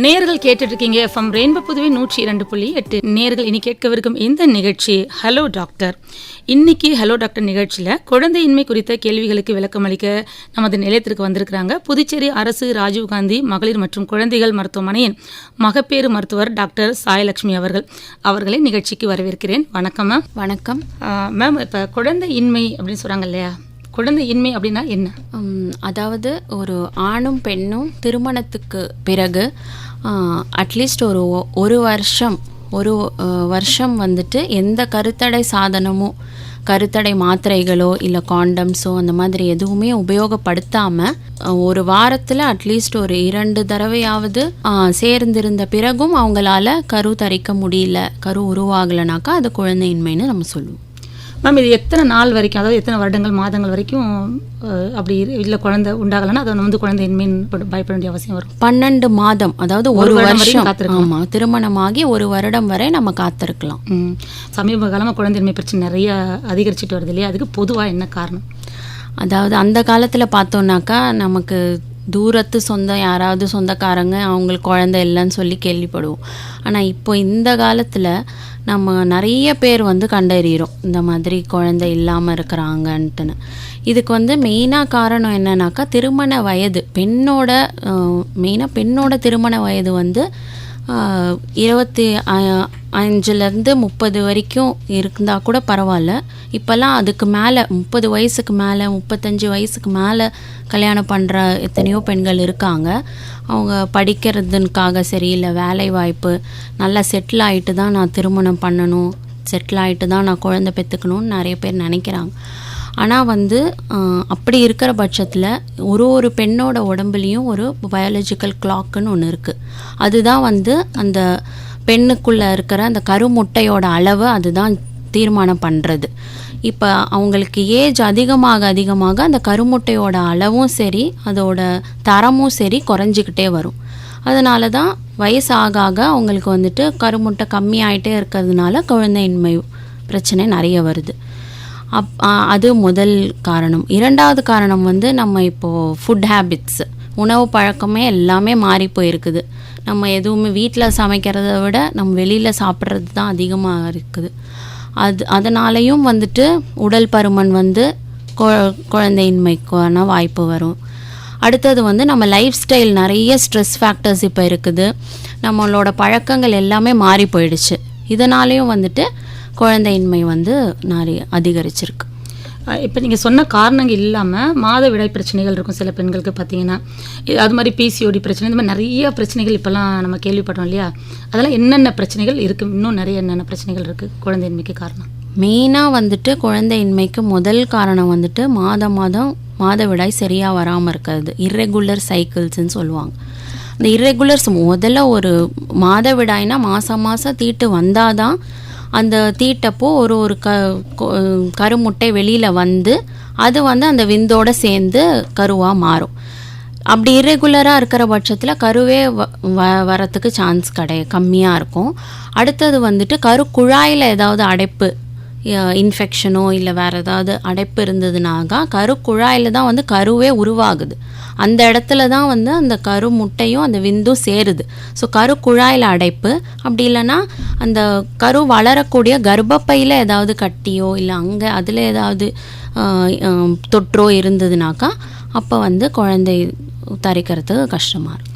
நேர்கள் கேட்டுட்டு இருக்கீங்க எஃப்எம் ரெயின்போ புதுவை 102.8. நேர்கள் இனி கேட்கவிருக்கும் இந்த நிகழ்ச்சி ஹலோ டாக்டர். இன்னைக்கு ஹலோ டாக்டர் நிகழ்ச்சியில் குழந்தையின்மை குறித்த கேள்விகளுக்கு விளக்கம் அளிக்க நமது நிலையத்திற்கு வந்திருக்கிறாங்க புதுச்சேரி அரசு ராஜீவ்காந்தி மகளிர் மற்றும் குழந்தைகள் மருத்துவமனையின் மகப்பேறு மருத்துவர் டாக்டர் சாயலட்சுமி அவர்களை நிகழ்ச்சிக்கு வரவேற்கிறேன். வணக்கம் மேம். வணக்கம் மேம். இப்போ குழந்தையின்மை அப்படின்னு சொல்கிறாங்க இல்லையா, குழந்தையின்மை அப்படின்னா என்ன? அதாவது ஒரு ஆணும் பெண்ணும் திருமணத்துக்கு பிறகு அட்லீஸ்ட் ஒரு வருஷம் வந்துட்டு எந்த கருத்தடை சாதனமும் கருத்தடை மாத்திரைகளோ இல்லை காண்டம்ஸோ அந்த மாதிரி எதுவுமே உபயோகப்படுத்தாமல் ஒரு வாரத்தில் அட்லீஸ்ட் ஒரு 2 தடவையாவது சேர்ந்திருந்த பிறகும் அவங்களால கரு தரிக்க முடியல, கரு உருவாகலைனாக்கா அது குழந்தையின்மைன்னு நம்ம சொல்லுவோம். மேம், இது எத்தனை நாள் வரைக்கும், அதாவது எத்தனை வருடங்கள் மாதங்கள் வரைக்கும் அப்படி இல்லை குழந்தை உண்டாகலைன்னா அதை வந்து குழந்தையின்மைன்னு பயப்பட வேண்டிய அவசியம் வரும்? 12 மாதம், அதாவது ஒரு வருஷம். ஆமாம், திருமணமாகி 1 வருடம் வரை நம்ம காத்திருக்கலாம். சமீப காலமாக குழந்தையின்மை பிரச்சனை நிறைய அதிகரிச்சுட்டு வருது இல்லையா, அதுக்கு பொதுவாக என்ன காரணம்? அதாவது அந்த காலத்தில் பார்த்தோன்னாக்கா நமக்கு தூரத்து சொந்தம் யாராவது சொந்தக்காரங்க அவங்களுக்கு குழந்தை இல்லைன்னு சொல்லி கேள்விப்படுவோம். ஆனால் இப்போ இந்த காலத்தில் நம்ம நிறைய பேர் வந்து கண்டறிகிறோம் இந்த மாதிரி குழந்தை இல்லாமல் இருக்கிறாங்கன்ட்டுன்னு. இதுக்கு வந்து மெயினாக காரணம் என்னன்னாக்கா திருமண வயது, பெண்ணோட திருமண வயது வந்து 25லேருந்து 30 வரைக்கும் இருந்தால் கூட பரவாயில்ல. இப்போல்லாம் அதுக்கு மேலே 30 வயசுக்கு மேலே 35 வயசுக்கு மேலே கல்யாணம் பண்ணுற எத்தனையோ பெண்கள் இருக்காங்க. அவங்க படிக்கிறதுக்காக சரி இல்லை வேலை வாய்ப்பு நல்லா செட்டில் ஆகிட்டு தான் நான் திருமணம் பண்ணணும், செட்டில் ஆகிட்டு தான் நான் குழந்தை பெற்றுக்கணும்னு நிறைய பேர் நினைக்கிறாங்க. ஆனால் வந்து அப்படி இருக்கிற பட்சத்தில் ஒரு பெண்ணோட உடம்புலேயும் ஒரு பயாலஜிக்கல் கிளாக்குன்னு ஒன்று இருக்குது. அதுதான் வந்து அந்த பெண்ணுக்குள்ளே இருக்கிற அந்த கருமுட்டையோட அளவு அதுதான் தீர்மானம் பண்ணுறது. இப்போ அவங்களுக்கு ஏஜ் அதிகமாக அந்த கருமுட்டையோட அளவும் சரி அதோட தரமும் சரி குறைஞ்சிக்கிட்டே வரும். அதனால தான் வயசு ஆக அவங்களுக்கு வந்துட்டு கருமுட்டை கம்மியாயிட்டே இருக்கிறதுனால குழந்தையின்மை பிரச்சனை நிறைய வருது. அது முதல் காரணம். 2வது காரணம் வந்து நம்ம இப்போது ஃபுட் ஹேபிட்ஸ், உணவு பழக்கமே எல்லாமே மாறி போயிருக்குது. நம்ம எதுவுமே வீட்டில் சமைக்கிறத விட நம்ம வெளியில் சாப்பிட்றது தான் அதிகமாக இருக்குது. அதனாலேயும் வந்துட்டு உடல் பருமன் வந்து குழந்தையின்மைக்கான வாய்ப்பு வரும். அடுத்தது வந்து நம்ம லைஃப் ஸ்டைல், நிறைய ஸ்ட்ரெஸ் ஃபேக்டர்ஸ் இப்போ இருக்குது. நம்மளோட பழக்கங்கள் எல்லாமே மாறி போயிடுச்சு. இதனாலேயும் வந்துட்டு குழந்தையின்மை வந்து நிறைய அதிகரிச்சிருக்கு. இப்போ நீங்கள் சொன்ன காரணங்கள் இல்லாமல் மாதவிடாய் பிரச்சனைகள் இருக்கும் சில பெண்களுக்கு பார்த்தீங்கன்னா, அது மாதிரி பிசிஓடி பிரச்சனை, இந்த மாதிரி நிறைய பிரச்சனைகள் இப்போல்லாம் நம்ம கேள்விப்படுறோம் இல்லையா, அதெல்லாம் என்னென்ன பிரச்சனைகள் இருக்குது? இன்னும் நிறைய என்னென்ன பிரச்சனைகள் இருக்குது குழந்தையின்மைக்கு காரணம்? மெயினாக வந்துட்டு குழந்தையின்மைக்கு முதல் காரணம் வந்துட்டு மாதவிடாய் சரியாக வராமல் இருக்கிறது, இர்ரெகுலர் சைக்கிள்ஸ்ன்னு சொல்லுவாங்க. இந்த இர்ரெகுலர்ஸ் முதல்ல ஒரு மாதவிடாய்னா மாதம் தீட்டு வந்தால் தான் அந்த தீட்டப்போ ஒரு கருமுட்டை வெளியில் வந்து அது வந்து அந்த விந்தோடு சேர்ந்து கருவாக மாறும். அப்படி இரெகுலராக இருக்கிற பட்சத்தில் கருவே வரத்துக்கு சான்ஸ் கம்மியாக இருக்கும். அடுத்தது வந்துட்டு கருக்குழாயில் ஏதாவது அடைப்பு, இன்ஃபெக்ஷனோ இல்லை வேறு ஏதாவது அடைப்பு இருந்ததுனாக்கா கருக்குழாயில் தான் வந்து கருவே உருவாகுது. அந்த இடத்துல தான் வந்து அந்த கரு முட்டையும் அந்த விந்தும் சேருது. ஸோ கருக்குழாயில் அடைப்பு, அப்படி இல்லைன்னா அந்த கரு வளரக்கூடிய கர்ப்பப்பையில் ஏதாவது கட்டியோ இல்லை அங்கே அதில் ஏதாவது தொற்றோ இருந்ததுனாக்கா அப்போ வந்து குழந்தை தரிக்கிறதுக்கு கஷ்டமாக இருக்கும்.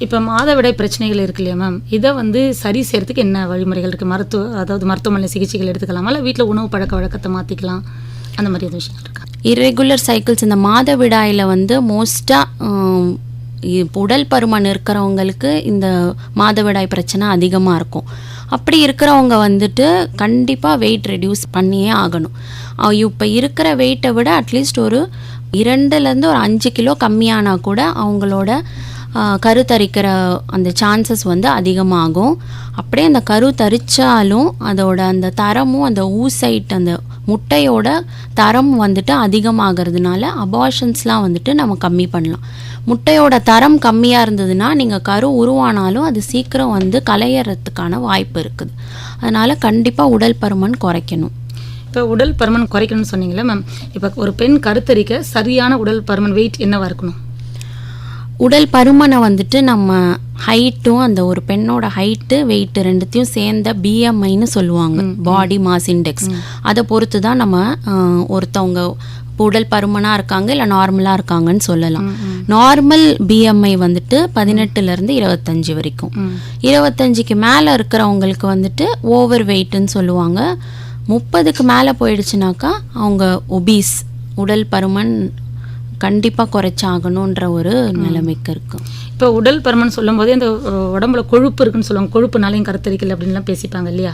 இப்போ மாதவிடாய் பிரச்சனைகள் இருக்கு இல்லையா மேம், இதை வந்து சரி செய்யறதுக்கு என்ன வழிமுறைகள் இருக்குது? அதாவது மருத்துவமனை சிகிச்சைகள் எடுத்துக்கலாமா, இல்லை வீட்டில் உணவு பழக்க வழக்கத்தை மாற்றிக்கலாம், அந்த மாதிரி எதுவும் விஷயங்கள் இருக்கா? இர்ரெகுலர் சைக்கிள்ஸ் இந்த மாதவிடாயில் வந்து மோஸ்ட்டாக உடல் பருமன் இருக்கிறவங்களுக்கு இந்த மாதவிடாய் பிரச்சனை அதிகமாக இருக்கும். அப்படி இருக்கிறவங்க வந்துட்டு கண்டிப்பாக வெயிட் ரெடியூஸ் பண்ணியே ஆகணும். இப்போ இருக்கிற வெயிட்டை விட அட்லீஸ்ட் ஒரு 2லேருந்து ஒரு 5 கிலோ கம்மியானா கூட அவங்களோட கருத்தரிக்கிற அந்த சான்சஸ் வந்து அதிகமாகும். அப்படியே அந்த கரு தரித்தாலும் அதோட அந்த தரமும் அந்த ஊசைட் அந்த முட்டையோட தரம் வந்துட்டு அதிகமாகிறதுனால அபார்ஷன்ஸ்லாம் வந்துட்டு நம்ம கம்மி பண்ணலாம். முட்டையோட தரம் கம்மியாக இருந்ததுன்னா நீங்கள் கரு உருவானாலும் அது சீக்கிரம் வந்து கலையறதுக்கான வாய்ப்பு இருக்குது. அதனால் கண்டிப்பாக உடல் பருமன் குறைக்கணும். இப்போ உடல் பருமன் குறைக்கணும்னு சொன்னீங்களே மேம், இப்போ ஒரு பெண் கருத்தரிக்க சரியான உடல் பருமன் வெயிட் என்னவாக இருக்கணும்? உடல் பருமனை வந்துட்டு நம்ம ஹைட்டும் அந்த ஒரு பெண்ணோட ஹைட்டு வெயிட் ரெண்டுத்தையும் சேர்ந்த பிஎம்ஐன்னு சொல்லுவாங்க, பாடி மாஸ் இண்டெக்ஸ். அதை பொறுத்து தான் நம்ம ஒருத்தவங்க உடல் பருமனாக இருக்காங்க இல்லை நார்மலாக இருக்காங்கன்னு சொல்லலாம். நார்மல் பிஎம்ஐ வந்துட்டு 18லேருந்து 25 வரைக்கும். 25க்கு மேலே இருக்கிறவங்களுக்கு வந்துட்டு ஓவர் வெயிட்டுன்னு சொல்லுவாங்க. 30க்கு மேலே போயிடுச்சுனாக்கா அவங்க ஒபீஸ், உடல் பருமன் கண்டிப்பாக குறைச்சாகணுன்ற ஒரு நிலைமைக்கு இருக்கும். இப்போ உடல் பருமன் சொல்லும் போதே இந்த உடம்புல கொழுப்பு இருக்குன்னு சொல்லுவாங்க, கொழுப்புனாலையும் கருத்தரிக்கல அப்படின்லாம் பேசிப்பாங்க இல்லையா?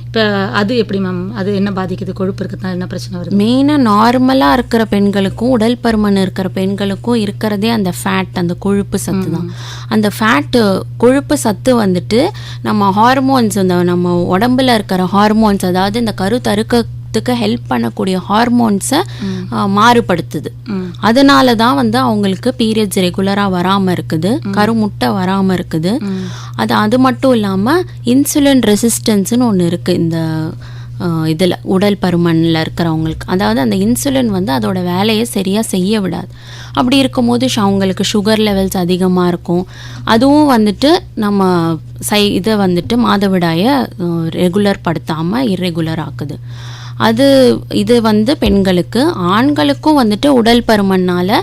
இப்போ அது எப்படி மேம், அது என்ன பாதிக்குது? கொழுப்பு இருக்கிறதுனால என்ன பிரச்சனை வருது? மெயினாக நார்மலாக இருக்கிற பெண்களுக்கும் உடல் பருமன் இருக்கிற பெண்களுக்கும் இருக்கிறதே அந்த ஃபேட், அந்த கொழுப்பு சத்து தான். அந்த ஃபேட்டு கொழுப்பு சத்து வந்துட்டு நம்ம ஹார்மோன்ஸ், இந்த நம்ம உடம்புல இருக்கிற ஹார்மோன்ஸ், அதாவது இந்த கருத்தறுக்கிறதுக்கு ஹெல்ப் பண்ணக்கூடிய ஹார்மோன்ஸை மாறுபடுத்துது. அதனால தான் வந்து அவங்களுக்கு பீரியட்ஸ் ரெகுலராக வராமல் இருக்குது, கருமுட்டை வராமல் இருக்குது. அது மட்டும் இல்லாமல் இன்சுலின் ரெசிஸ்டன்ஸ்னு ஒன்று இருக்குது இந்த இதில் உடல் பருமனில் இருக்கிறவங்களுக்கு. அதாவது அந்த இன்சுலின் வந்து அதோட வேலையை சரியாக செய்ய விடாது. அப்படி இருக்கும்போது அவங்களுக்கு சுகர் லெவல்ஸ் அதிகமாக இருக்கும். அதுவும் வந்துட்டு நம்ம இதை வந்துட்டு மாதவிடாயை ரெகுலர் படுத்தாமல் இர்ரெகுலர் ஆக்குது. இது வந்து பெண்களுக்கு. ஆண்களுக்கும் வந்துட்டு உடல் பருமனால்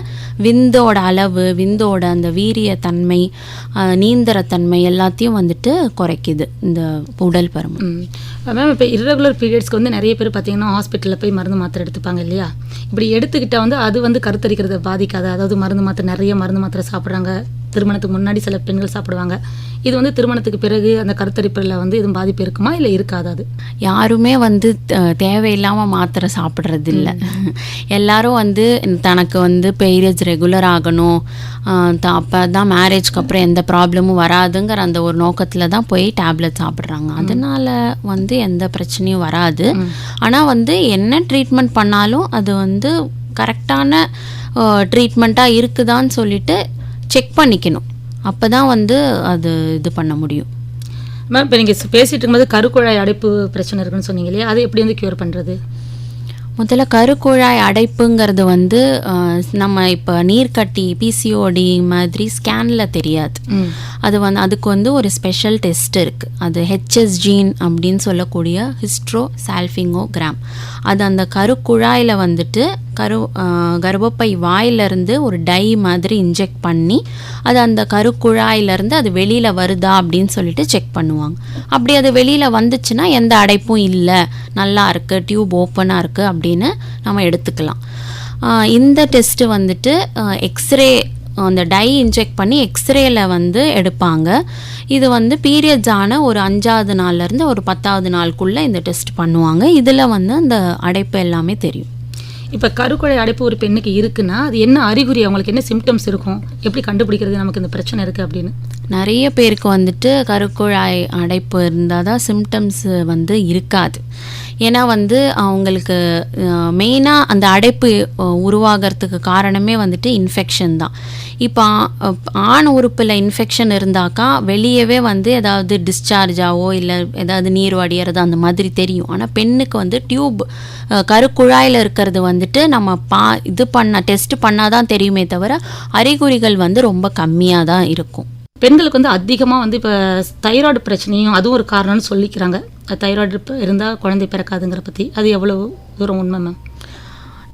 விந்தோட அளவு, விந்தோட அந்த வீரியத்தன்மை, நீந்திரத்தன்மை எல்லாத்தையும் வந்துட்டு குறைக்குது இந்த உடல் பருமன். மேம், இப்போ இர்ரெகுலர் பீரியட்ஸ்க்கு வந்து நிறைய பேர் பார்த்தீங்கன்னா ஹாஸ்பிட்டலில் போய் மருந்து மாத்திரை எடுத்துப்பாங்க இல்லையா? இப்படி எடுத்துக்கிட்டால் வந்து அது வந்து கருத்தரிக்கிறத பாதிக்காது. அதாவது மருந்து மாத்திரை, நிறைய மருந்து மாத்திரை சாப்பிட்றாங்க. திருமணத்துக்கு முன்னாடி சில பெண்கள் சாப்பிடுவாங்க. இது வந்து திருமணத்துக்கு பிறகு அந்த கருத்தரிப்பில் வந்து எதுவும் பாதிப்பு இருக்குமா இல்லை இருக்காது? அது யாருமே வந்து தேவையில்லாமல் மாத்திரை சாப்பிட்றது இல்லை. எல்லாரும் வந்து தனக்கு வந்து பீரியட்ஸ் ரெகுலர் ஆகணும், அப்போ தான் மேரேஜ்க்கு அப்புறம் எந்த ப்ராப்ளமும் வராதுங்கிற அந்த ஒரு நோக்கத்தில் தான் போய் டேப்லெட் சாப்பிட்றாங்க. அதனால் வந்து எந்த பிரச்சனையும் வராது. ஆனால் வந்து என்ன ட்ரீட்மெண்ட் பண்ணாலும் அது வந்து கரெக்டான ட்ரீட்மெண்ட்டாக இருக்குதான்னு சொல்லிட்டு செக் பண்ணிக்கணும். அப்போ தான் வந்து அது இது பண்ண முடியும். மேம், இப்போ நீங்கள் பேசிகிட்டு இருக்கும்போது கருக்குழாய் அடைப்பு பிரச்சனை இருக்குன்னு சொன்னீங்க இல்லையா? அதை எப்படி வந்து க்யூர் பண்ணுறது? முதல்ல கருக்குழாய் அடைப்புங்கிறது வந்து நம்ம இப்போ நீர்க்கட்டி, பிசிஓடி மாதிரி ஸ்கேனில் தெரியாது. அது வந்து அதுக்கு வந்து ஒரு ஸ்பெஷல் டெஸ்ட் இருக்குது. அது ஹெச்எஸ் ஜீன் அப்படின்னு சொல்லக்கூடிய ஹிஸ்ட்ரோசால்ஃபிங்கோகிராம். அது அந்த கருக்குழாயில் வந்துட்டு கர்ப்பப்பை வாயிலிருந்து ஒரு டை மாதிரி இன்ஜெக்ட் பண்ணி அது அந்த கருக்குழாயிலேருந்து அது வெளியில் வருதா அப்படின்னு சொல்லிட்டு செக் பண்ணுவாங்க. அப்படி அது வெளியில் வந்துச்சுன்னா எந்த அடைப்பும் இல்லை, நல்லா இருக்குது, டியூப் ஓப்பனாக இருக்குது அப்படின்னு நம்ம எடுத்துக்கலாம். இந்த டெஸ்ட்டு வந்துட்டு எக்ஸ்ரே, அந்த டை இன்ஜெக்ட் பண்ணி எக்ஸ்ரேல வந்து எடுப்பாங்க. இது வந்து பீரியட்ஸ் ஆன ஒரு 5வது நாள்லேருந்து ஒரு 10வது நாளுக்குள்ளே இந்த டெஸ்ட் பண்ணுவாங்க. இதில் வந்து அந்த அடைப்பு எல்லாமே தெரியும். இப்போ கருக்குழாய் அடைப்பு ஒரு பெண்ணுக்கு இருக்குன்னா அது என்ன அறிகுறி, அவங்களுக்கு என்ன சிம்டம்ஸ் இருக்கும், எப்படி கண்டுபிடிக்கிறது நமக்கு இந்த பிரச்சனை இருக்குது அப்படின்னு? நிறைய பேருக்கு வந்துட்டு கருக்குழாய் அடைப்பு இருந்தால் தான் சிம்டம்ஸ் வந்து இருக்காது. ஏன்னா வந்து அவங்களுக்கு மெயினாக அந்த அடைப்பு உருவாகிறதுக்கு காரணமே வந்துட்டு இன்ஃபெக்ஷன் தான். இப்போ ஆண் உறுப்பில் இன்ஃபெக்ஷன் இருந்தாக்கா வெளியவே வந்து ஏதாவது டிஸ்சார்ஜாவோ இல்லை ஏதாவது நீர் வடியறது அந்த மாதிரி தெரியும். ஆனால் பெண்ணுக்கு வந்து டியூப் கருக்குழாயில் இருக்கிறது வந்துட்டு நம்ம டெஸ்ட் பண்ணாதான் தெரியுமே தவிர அறிகுறிகள் வந்து ரொம்ப கம்மியாக தான் இருக்கும். பெண்களுக்கு வந்து அதிகமாக வந்து இப்போ தைராய்டு பிரச்சனையும் அதுவும் ஒரு காரணம்னு சொல்லிக்கிறாங்க. தைராய்டு இருந்தால் குழந்தை பிறக்காதுங்கிற பற்றி அது எவ்வளோ தூரம் உண்மை மேம்?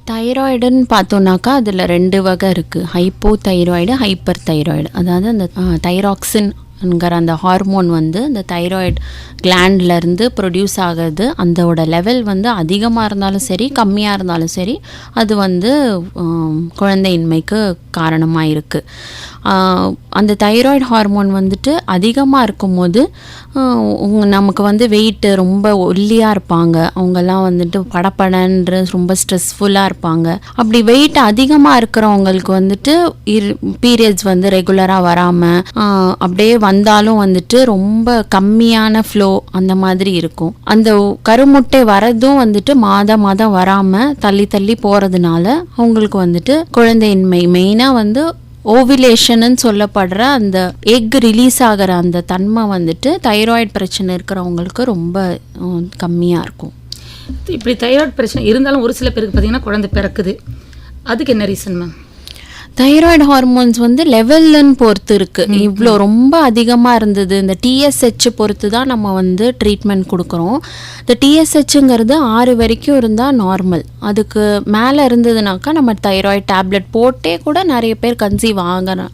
தைராய்டுன்னு பார்த்தோன்னாக்கா அதில் 2 வகை இருக்குது. Hypo thyroid, hyper thyroid. அதாவது அந்த தைராக்சின்ங்கிற அந்த ஹார்மோன் வந்து அந்த தைராய்டு கிளாண்ட்லேருந்து ப்ரொடியூஸ் ஆகுது. அதோட லெவல் வந்து அதிகமாக இருந்தாலும் சரி, கம்மியாக இருந்தாலும் சரி, அது வந்து குழந்தையின்மைக்கு காரணமாக இருக்குது. அந்த தைராய்டு ஹார்மோன் வந்துட்டு அதிகமாக இருக்கும்போது நமக்கு வந்து வெயிட்டு ரொம்ப ஒல்லியாக இருப்பாங்க. அவங்கெல்லாம் வந்துட்டு படப்படன்ற ரொம்ப ஸ்ட்ரெஸ்ஃபுல்லாக இருப்பாங்க. அப்படி வெயிட் அதிகமாக இருக்கிறவங்களுக்கு வந்துட்டு பீரியட்ஸ் வந்து ரெகுலராக வராமல் அப்படியே வந்தாலும் வந்துட்டு ரொம்ப கம்மியான ஃப்ளோ அந்த மாதிரி இருக்கும். அந்த கருமுட்டை வரதும் வந்துட்டு மாதம் வராமல் தள்ளி தள்ளி போகிறதுனால அவங்களுக்கு வந்துட்டு குழந்தையின்மை, மெயினாக வந்து ஓவிலேஷன்னு சொல்லப்படுற அந்த எக் ரிலீஸ் ஆகிற அந்த தன்மை வந்துட்டு தைராய்டு பிரச்சனை இருக்கிறவங்களுக்கு ரொம்ப கம்மியாக இருக்கும். இப்படி தைராய்டு பிரச்சனை இருந்தாலும் ஒரு சில பேருக்கு பார்த்தீங்கன்னா குழந்தை பிறக்குது. அதுக்கு என்ன ரீசன் மேம்? தைராய்டு ஹார்மோன்ஸ் வந்து லெவல்னு பொறுத்து இருக்குது. இவ்வளோ ரொம்ப அதிகமாக இருந்தது இந்த டிஎஸ்ஹெச் பொறுத்து தான் நம்ம வந்து ட்ரீட்மெண்ட் கொடுக்குறோம். இந்த டிஎஸ்ஹெச்ங்கிறது 6 வரைக்கும் இருந்தால் நார்மல். அதுக்கு மேலே இருந்ததுனாக்கா நம்ம தைராய்டு டேப்லெட் போட்டே கூட நிறைய பேர் கன்சீவ் ஆகிறோம்.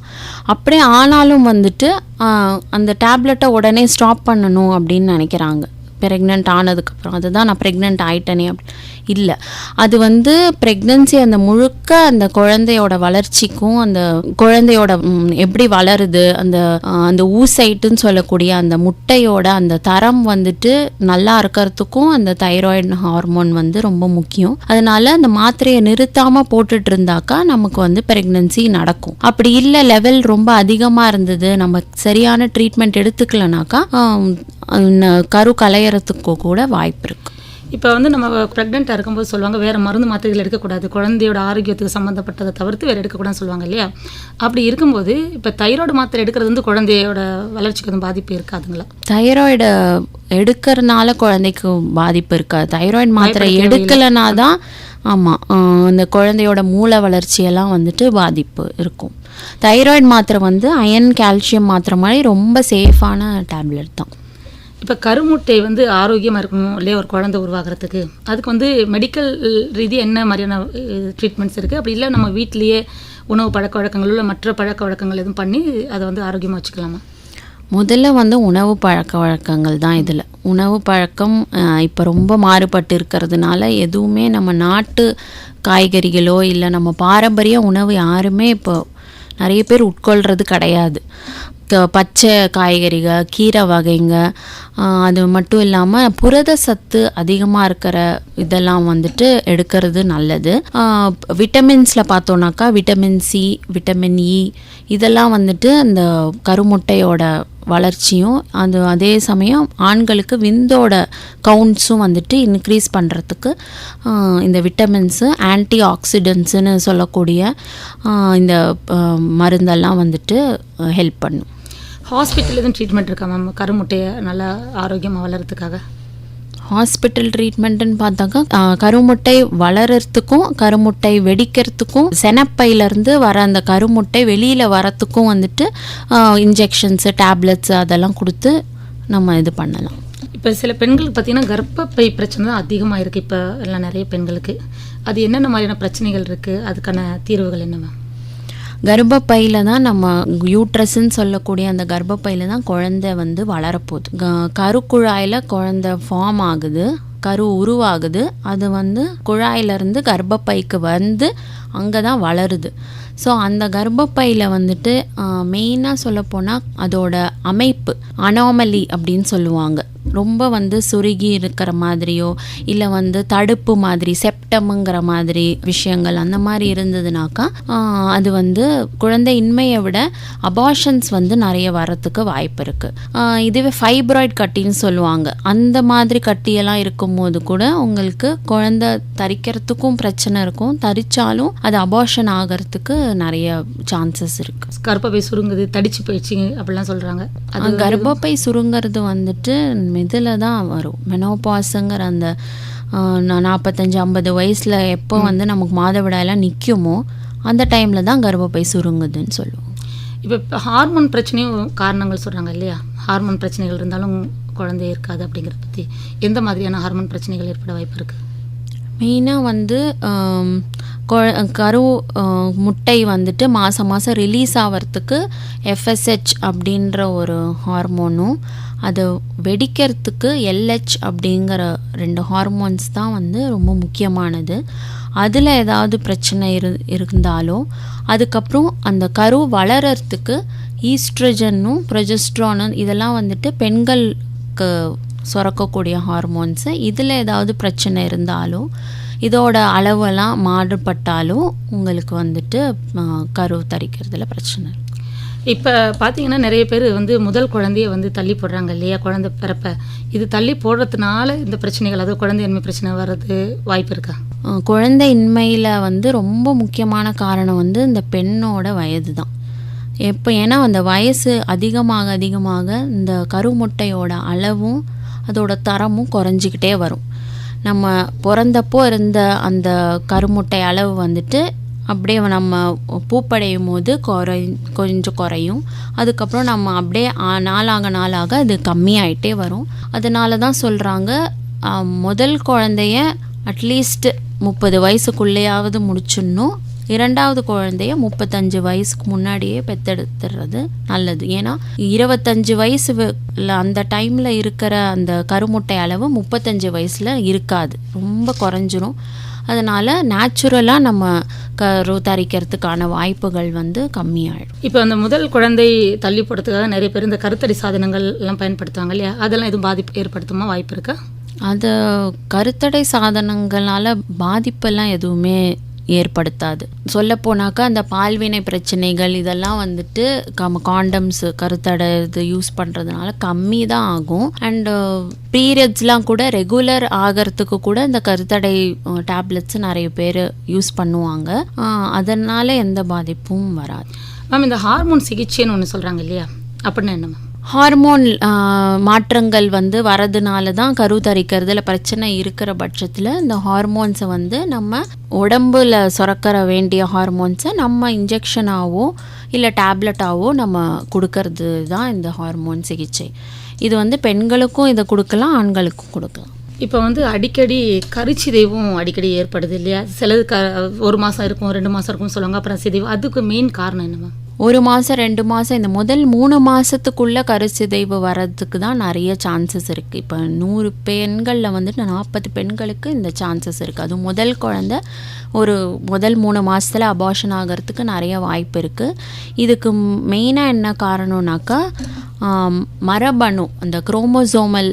அப்படியே ஆனாலும் வந்துட்டு அந்த டேப்லெட்டை உடனே ஸ்டாப் பண்ணணும் அப்படின்னு நினைக்கிறாங்க ப்ரெக்னென்ட் ஆனதுக்கப்புறம். அதுதான் நான் ப்ரெக்னென்ட் ஆகிட்டேனே இல்லை, அது வந்து ப்ரெக்னென்சி அந்த முழுக்க அந்த குழந்தையோட வளர்ச்சிக்கும் அந்த குழந்தையோட எப்படி வளருது அந்த ஊசைட்டுன்னு சொல்லக்கூடிய அந்த முட்டையோட அந்த தரம் வந்துட்டு நல்லா இருக்கிறதுக்கும் அந்த தைராய்டு ஹார்மோன் வந்து ரொம்ப முக்கியம். அதனால அந்த மாத்திரையை நிறுத்தாமல் போட்டுட்டு இருந்தாக்கா நமக்கு வந்து ப்ரெக்னென்சி நடக்கும். அப்படி இல்லை, லெவல் ரொம்ப அதிகமாக இருந்தது, நம்ம சரியான ட்ரீட்மெண்ட் எடுத்துக்கலனாக்கா கரு கலையறதுக்கு கூட வாய்ப்பு இருக்குது. இப்போ வந்து நம்ம ப்ரெக்னெண்ட்டாக இருக்கும்போது சொல்லுவாங்க வேறு மருந்து மாத்திரைகள் எடுக்கக்கூடாது, குழந்தையோட ஆரோக்கியத்துக்கு சம்மந்தப்பட்டதை தவிர்த்து வேறு எடுக்கக்கூடாதுன்னு சொல்லுவாங்க இல்லையா? அப்படி இருக்கும்போது இப்போ தைராய்டு மாத்திரை எடுக்கிறது வந்து குழந்தையோட வளர்ச்சிக்கு வந்து பாதிப்பு இருக்காதுங்களா? தைராய்டு எடுக்கிறதுனால குழந்தைக்கு பாதிப்பு இருக்காது. தைராய்டு மாத்திரை எடுக்கலைனா தான் ஆமாம் அந்த குழந்தையோட மூளை வளர்ச்சியெல்லாம் வந்துட்டு பாதிப்பு இருக்கும். தைராய்டு மாத்திரை வந்து அயன் கால்சியம் மாத்திரை மாதிரி ரொம்ப சேஃபான டேப்லெட் தான். இப்போ கருமுட்டை வந்து ஆரோக்கியமாக இருக்கணும் இல்லையா ஒரு குழந்தை உருவாகிறதுக்கு, அதுக்கு வந்து மெடிக்கல் ரீதியாக என்ன மாதிரியான ட்ரீட்மெண்ட்ஸ் இருக்குது? அப்படி இல்லை நம்ம வீட்டிலேயே உணவு பழக்க வழக்கங்கள் இல்லை மற்ற பழக்க வழக்கங்கள் எதுவும் பண்ணி அதை வந்து ஆரோக்கியமாக வச்சுக்கலாமா? முதல்ல வந்து உணவு பழக்க வழக்கங்கள் தான். இதில் உணவு பழக்கம் இப்போ ரொம்ப மாறுபட்டு இருக்கிறதுனால எதுவுமே நம்ம நாட்டு காய்கறிகளோ இல்லை நம்ம பாரம்பரிய உணவு யாருமே இப்போ நிறைய பேர் உட்கொள்கிறது கிடையாது. பச்சை காய்கறிகள், கீரை வகைங்க, அது மட்டும் இல்லாமல் புரத சத்து அதிகமாக இருக்கிற இதெல்லாம் வந்துட்டு எடுக்கிறது நல்லது. விட்டமின்ஸில் பார்த்தோன்னாக்கா விட்டமின் சி, விட்டமின் இ இதெல்லாம் வந்துட்டு அந்த கருமுட்டையோட வளர்ச்சியும் அதே சமயம் ஆண்களுக்கு விந்தோட கவுண்ட்ஸும் வந்துட்டு இன்க்ரீஸ் பண்ணுறதுக்கு இந்த விட்டமின்ஸு ஆன்டி ஆக்சிடென்ட்ஸுன்னு சொல்லக்கூடிய இந்த மருந்தெல்லாம் வந்துட்டு ஹெல்ப் பண்ணும். ஹாஸ்பிட்டல் எதுவும் ட்ரீட்மெண்ட் இருக்கா மேம் கருமுட்டையை நல்லா ஆரோக்கியமாக வளர்கிறதுக்காக? ஹாஸ்பிட்டல் ட்ரீட்மெண்ட்டுன்னு பார்த்தாக்கா கருமுட்டை வளர்கிறதுக்கும் கருமுட்டை வெடிக்கிறதுக்கும் செனப்பையிலேருந்து வர அந்த கருமுட்டை வெளியில் வரத்துக்கும் வந்துட்டு இன்ஜெக்ஷன்ஸு டேப்லெட்ஸு அதெல்லாம் கொடுத்து நம்ம இது பண்ணலாம். இப்போ சில பெண்களுக்கு பார்த்திங்கன்னா கர்ப்பப்பை பிரச்சனை தான் அதிகமாக இருக்குது இப்போ எல்லாம் நிறைய பெண்களுக்கு. அது என்னென்ன மாதிரியான பிரச்சனைகள் இருக்குது, அதுக்கான தீர்வுகள் என்ன மேம்? கர்ப்பப்பையில் தான் நம்ம யூட்ரஸ்ன்னு சொல்லக்கூடிய அந்த கர்ப்பப்பையில் தான் குழந்தை வந்து வளரப்போகுது. கருக்குழாயில் குழந்தை ஃபார்ம் ஆகுது, கரு உருவாகுது. அது வந்து குழாயிலிருந்து கர்ப்பப்பைக்கு வந்து அங்கே தான் வளருது. ஸோ அந்த கர்ப்பப்பையில் வந்துட்டு மெயினாக சொல்லப்போனால் அதோட அமைப்பு அனாமலி அப்படின்னு சொல்லுவாங்க. ரொம்ப வந்து சுருகி இருக்கிற மாதிரியோ இல்லை வந்து தடுப்பு மாதிரி செப்டமுங்கிற மாதிரி விஷயங்கள் அந்த மாதிரி இருந்ததுனாக்கா அது வந்து குழந்தையின்மையை விட அபார்ஷன்ஸ் வந்து நிறைய வரத்துக்கு வாய்ப்பு இருக்குது. இதுவே ஃபைப்ராய்டு கட்டின்னு சொல்லுவாங்க. அந்த மாதிரி கட்டியெல்லாம் இருக்கும்போது கூட உங்களுக்கு குழந்தை தரிக்கிறதுக்கும் பிரச்சனை இருக்கும், தரிச்சாலும் அது அபார்ஷன் ஆகிறதுக்கு நிறைய சான்சஸ் இருக்குது. கர்ப்பப்பை சுருங்குது, தடிச்சு போயிடுச்சு அப்படிலாம் சொல்கிறாங்க. அது கர்ப்பப்பை சுருங்கிறது வந்துட்டு இதில் தான் வரும். மெனோபாஸுங்கிற அந்த 45-50 வயசில் எப்போ வந்து நமக்கு மாதவிடாயெல்லாம் நிற்குமோ அந்த டைமில் தான் கர்ப்பப்பை சுருங்குதுன்னு சொல்லுவோம். இப்போ ஹார்மோன் பிரச்சனையும் காரணங்கள் சொல்கிறாங்க இல்லையா? ஹார்மோன் பிரச்சனைகள் இருந்தாலும் குழந்தை இருக்காது அப்படிங்கிறத பற்றி எந்த மாதிரியான ஹார்மோன் பிரச்சனைகள் ஏற்பட வாய்ப்பு இருக்குது? மெயினாக வந்து கரு முட்டை வந்துட்டு மாதம் ரிலீஸ் ஆகிறதுக்கு எஃப்எஸ்ஹெச் அப்படின்ற ஒரு ஹார்மோனும் அது வெடிக்கிறதுக்கு எல்ஹெச் அப்படிங்கிற 2 ஹார்மோன்ஸ் தான் வந்து ரொம்ப முக்கியமானது. அதில் ஏதாவது பிரச்சனை இருந்தாலும் அதுக்கப்புறம் அந்த கரு வளர்கிறதுக்கு ஈஸ்ட்ரஜனும் ப்ரொஜெஸ்ட்ரானும் இதெல்லாம் வந்துட்டு பெண்களுக்கு சுரக்கக்கூடிய ஹார்மோன்ஸு. இதில் ஏதாவது பிரச்சனை இருந்தாலும் இதோட அளவெல்லாம் மாறுபட்டாலும் உங்களுக்கு வந்துட்டு கரு தரிக்கிறதுல பிரச்சனை. இப்போ பார்த்தீங்கன்னா நிறைய பேர் வந்து முதல் குழந்தைய வந்து தள்ளி போடுறாங்க இல்லையா? குழந்தை பிறப்ப இது தள்ளி போடுறதுனால இந்த பிரச்சனைகள், அதாவது குழந்தையின்மை பிரச்சனை வர்றது வாய்ப்பு இருக்கா? குழந்தையின்மையில் வந்து ரொம்ப முக்கியமான காரணம் வந்து இந்த பெண்ணோட வயது தான். ஏன்னா அந்த வயசு அதிகமாக இந்த கருமுட்டையோட அளவும் அதோட தரமும் குறைஞ்சிக்கிட்டே வரும். நம்ம பிறந்தப்போ இருந்த அந்த கருமுட்டை அளவு வந்துட்டு அப்படியே நம்ம பூப்படையும் போது கொஞ்சம் குறையும். அதுக்கப்புறம் நம்ம அப்படியே நாளாக அது கம்மியாயிட்டே வரும். அதனால தான் சொல்கிறாங்க முதல் குழந்தைய அட்லீஸ்ட் 30 வயசுக்குள்ளேயாவது முடிச்சிடணும். 2வது குழந்தைய 35 வயசுக்கு முன்னாடியே பெற்றெடுத்துறது நல்லது. ஏன்னா 25 வயசு அந்த டைமில் இருக்கிற அந்த கருமுட்டை அளவு 35 வயசில் இருக்காது, ரொம்ப குறைஞ்சிரும். அதனால் நேச்சுரலாக நம்ம கரு தரிக்கிறதுக்கான வாய்ப்புகள் கம்மியாயிடும். இப்போ அந்த முதல் குழந்தை தள்ளி போடுறதுக்காக நிறைய பேர் இந்த கருத்தடை சாதனங்கள் எல்லாம் பயன்படுத்துவாங்க இல்லையா, அதெல்லாம் எதுவும் பாதிப்பு ஏற்படுத்துமா, வாய்ப்பு இருக்கா? அது கருத்தடை சாதனங்களால் பாதிப்பெல்லாம் எதுவுமே ஏற்படுத்தாது. சொல்லப்போனாக்கா அந்த பால்வினை பிரச்சனைகள் இதெல்லாம் காண்டம்ஸ் கருத்தடை இது யூஸ் பண்ணுறதுனால கம்மி தான் ஆகும். அண்டு பீரியட்ஸ்லாம் கூட ரெகுலர் ஆகிறதுக்கு கூட இந்த கருத்தடை டேப்லெட்ஸ் நிறைய பேர் யூஸ் பண்ணுவாங்க. அதனால் எந்த பாதிப்பும் வராது. மேம், இந்த ஹார்மோன் சிகிச்சைன்னு ஒன்று சொல்கிறாங்க இல்லையா, அப்படின்னா என்ன மேம்? ஹார்மோன் மாற்றங்கள் வரதுனால தான் கரு தரிக்கிறதுல பிரச்சனை இருக்கிற பட்சத்தில் இந்த ஹார்மோன்ஸை நம்ம உடம்புல சுரக்கிற வேண்டிய ஹார்மோன்ஸை நம்ம இன்ஜெக்ஷனாகவோ இல்லை டேப்லெட்டாகவோ நம்ம கொடுக்கறது தான் இந்த ஹார்மோன் சிகிச்சை. இது பெண்களுக்கும் இதை கொடுக்கலாம், ஆண்களுக்கும் கொடுக்கலாம். இப்போ அடிக்கடி கருச்சிதைவும் அடிக்கடி ஏற்படுது இல்லையா? சிலது 1 மாதம் இருக்கும், 2 மாதம் இருக்கும்னு சொல்லுவாங்க, அப்புறம் சிதைவு. அதுக்கு மெயின் காரணம் என்ன மேம்? 1 மாதம் 2 மாதம் இந்த முதல் 3 மாதத்துக்குள்ளே கருச்சிதைவு வர்றதுக்கு தான் நிறைய சான்சஸ் இருக்குது. இப்போ 100 பெண்களில் 40 பெண்களுக்கு இந்த சான்சஸ் இருக்குது. அது முதல் குழந்தை முதல் 3 மாதத்தில் அபார்ஷன் ஆகிறதுக்கு நிறைய வாய்ப்பு இருக்குது. இதுக்கு மெயினாக என்ன காரணம்னாக்கா மரபணு, அந்த குரோமோசோமல்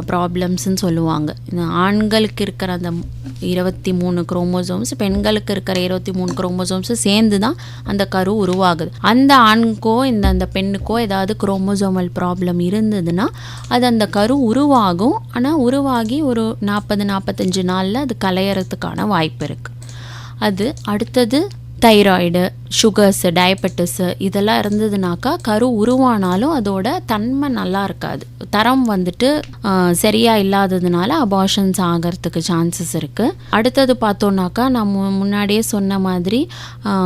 ப்ராப்ளம்ஸ்ன்னு சொல்லுவாங்க. இந்த ஆண்களுக்கு இருக்கிற அந்த 23 குரோமோசோம்ஸ், பெண்களுக்கு இருக்கிற 23 குரோமோசோம்ஸ் சேர்ந்து தான் அந்த கரு உருவாகுது. அந்த ஆணுக்கோ அந்த பெண்ணுக்கோ ஏதாவது குரோமோசோமல் ப்ராப்ளம் இருந்ததுன்னா அது அந்த கரு உருவாகும். ஆனால் உருவாகி ஒரு 40-45 நாளில் அது கலையறதுக்கான வாய்ப்பு இருக்குது. அது அடுத்தது தைராய்டு, சுகர்ஸு, டயபெட்டிஸு இதெல்லாம் இருந்ததுனாக்கா கரு உருவானாலும் அதோட தன்மை நல்லா இருக்காது. தரம் சரியாக இல்லாததுனால அபார்ஷன்ஸ் ஆகிறதுக்கு சான்சஸ் இருக்குது. அடுத்தது பார்த்தோன்னாக்கா நம்ம முன்னாடியே சொன்ன மாதிரி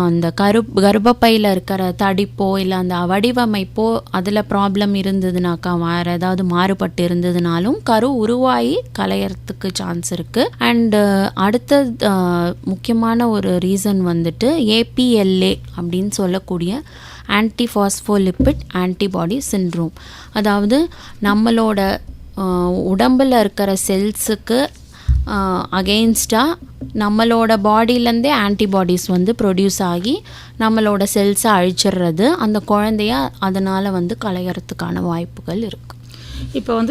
அந்த கர்ப்பப்பையில் இருக்கிற தடிப்போ இல்லை அந்த வடிவமைப்போ அதில் ப்ராப்ளம் இருந்ததுனாக்கா வேறு ஏதாவது மாறுபட்டு இருந்ததுனாலும் கரு உருவாகி கலையறதுக்கு சான்ஸ் இருக்குது. அண்டு அடுத்த முக்கியமான ஒரு ரீசன் APLA அப்படின்னு சொல்லக்கூடிய ஆன்டிஃபாஸ்போலிபிட் ஆன்டிபாடி சிண்ட்ரோம். அதாவது நம்மளோட உடம்பில் இருக்கிற செல்ஸுக்கு அகெயின்ஸ்டாக நம்மளோட பாடியிலேருந்தே ஆன்டிபாடிஸ் ப்ரொடியூஸ் ஆகி நம்மளோட செல்ஸை அழிச்சிடுறது. அந்த குழந்தைய அதனால் கலையறதுக்கான வாய்ப்புகள் இருக்குது. இப்போ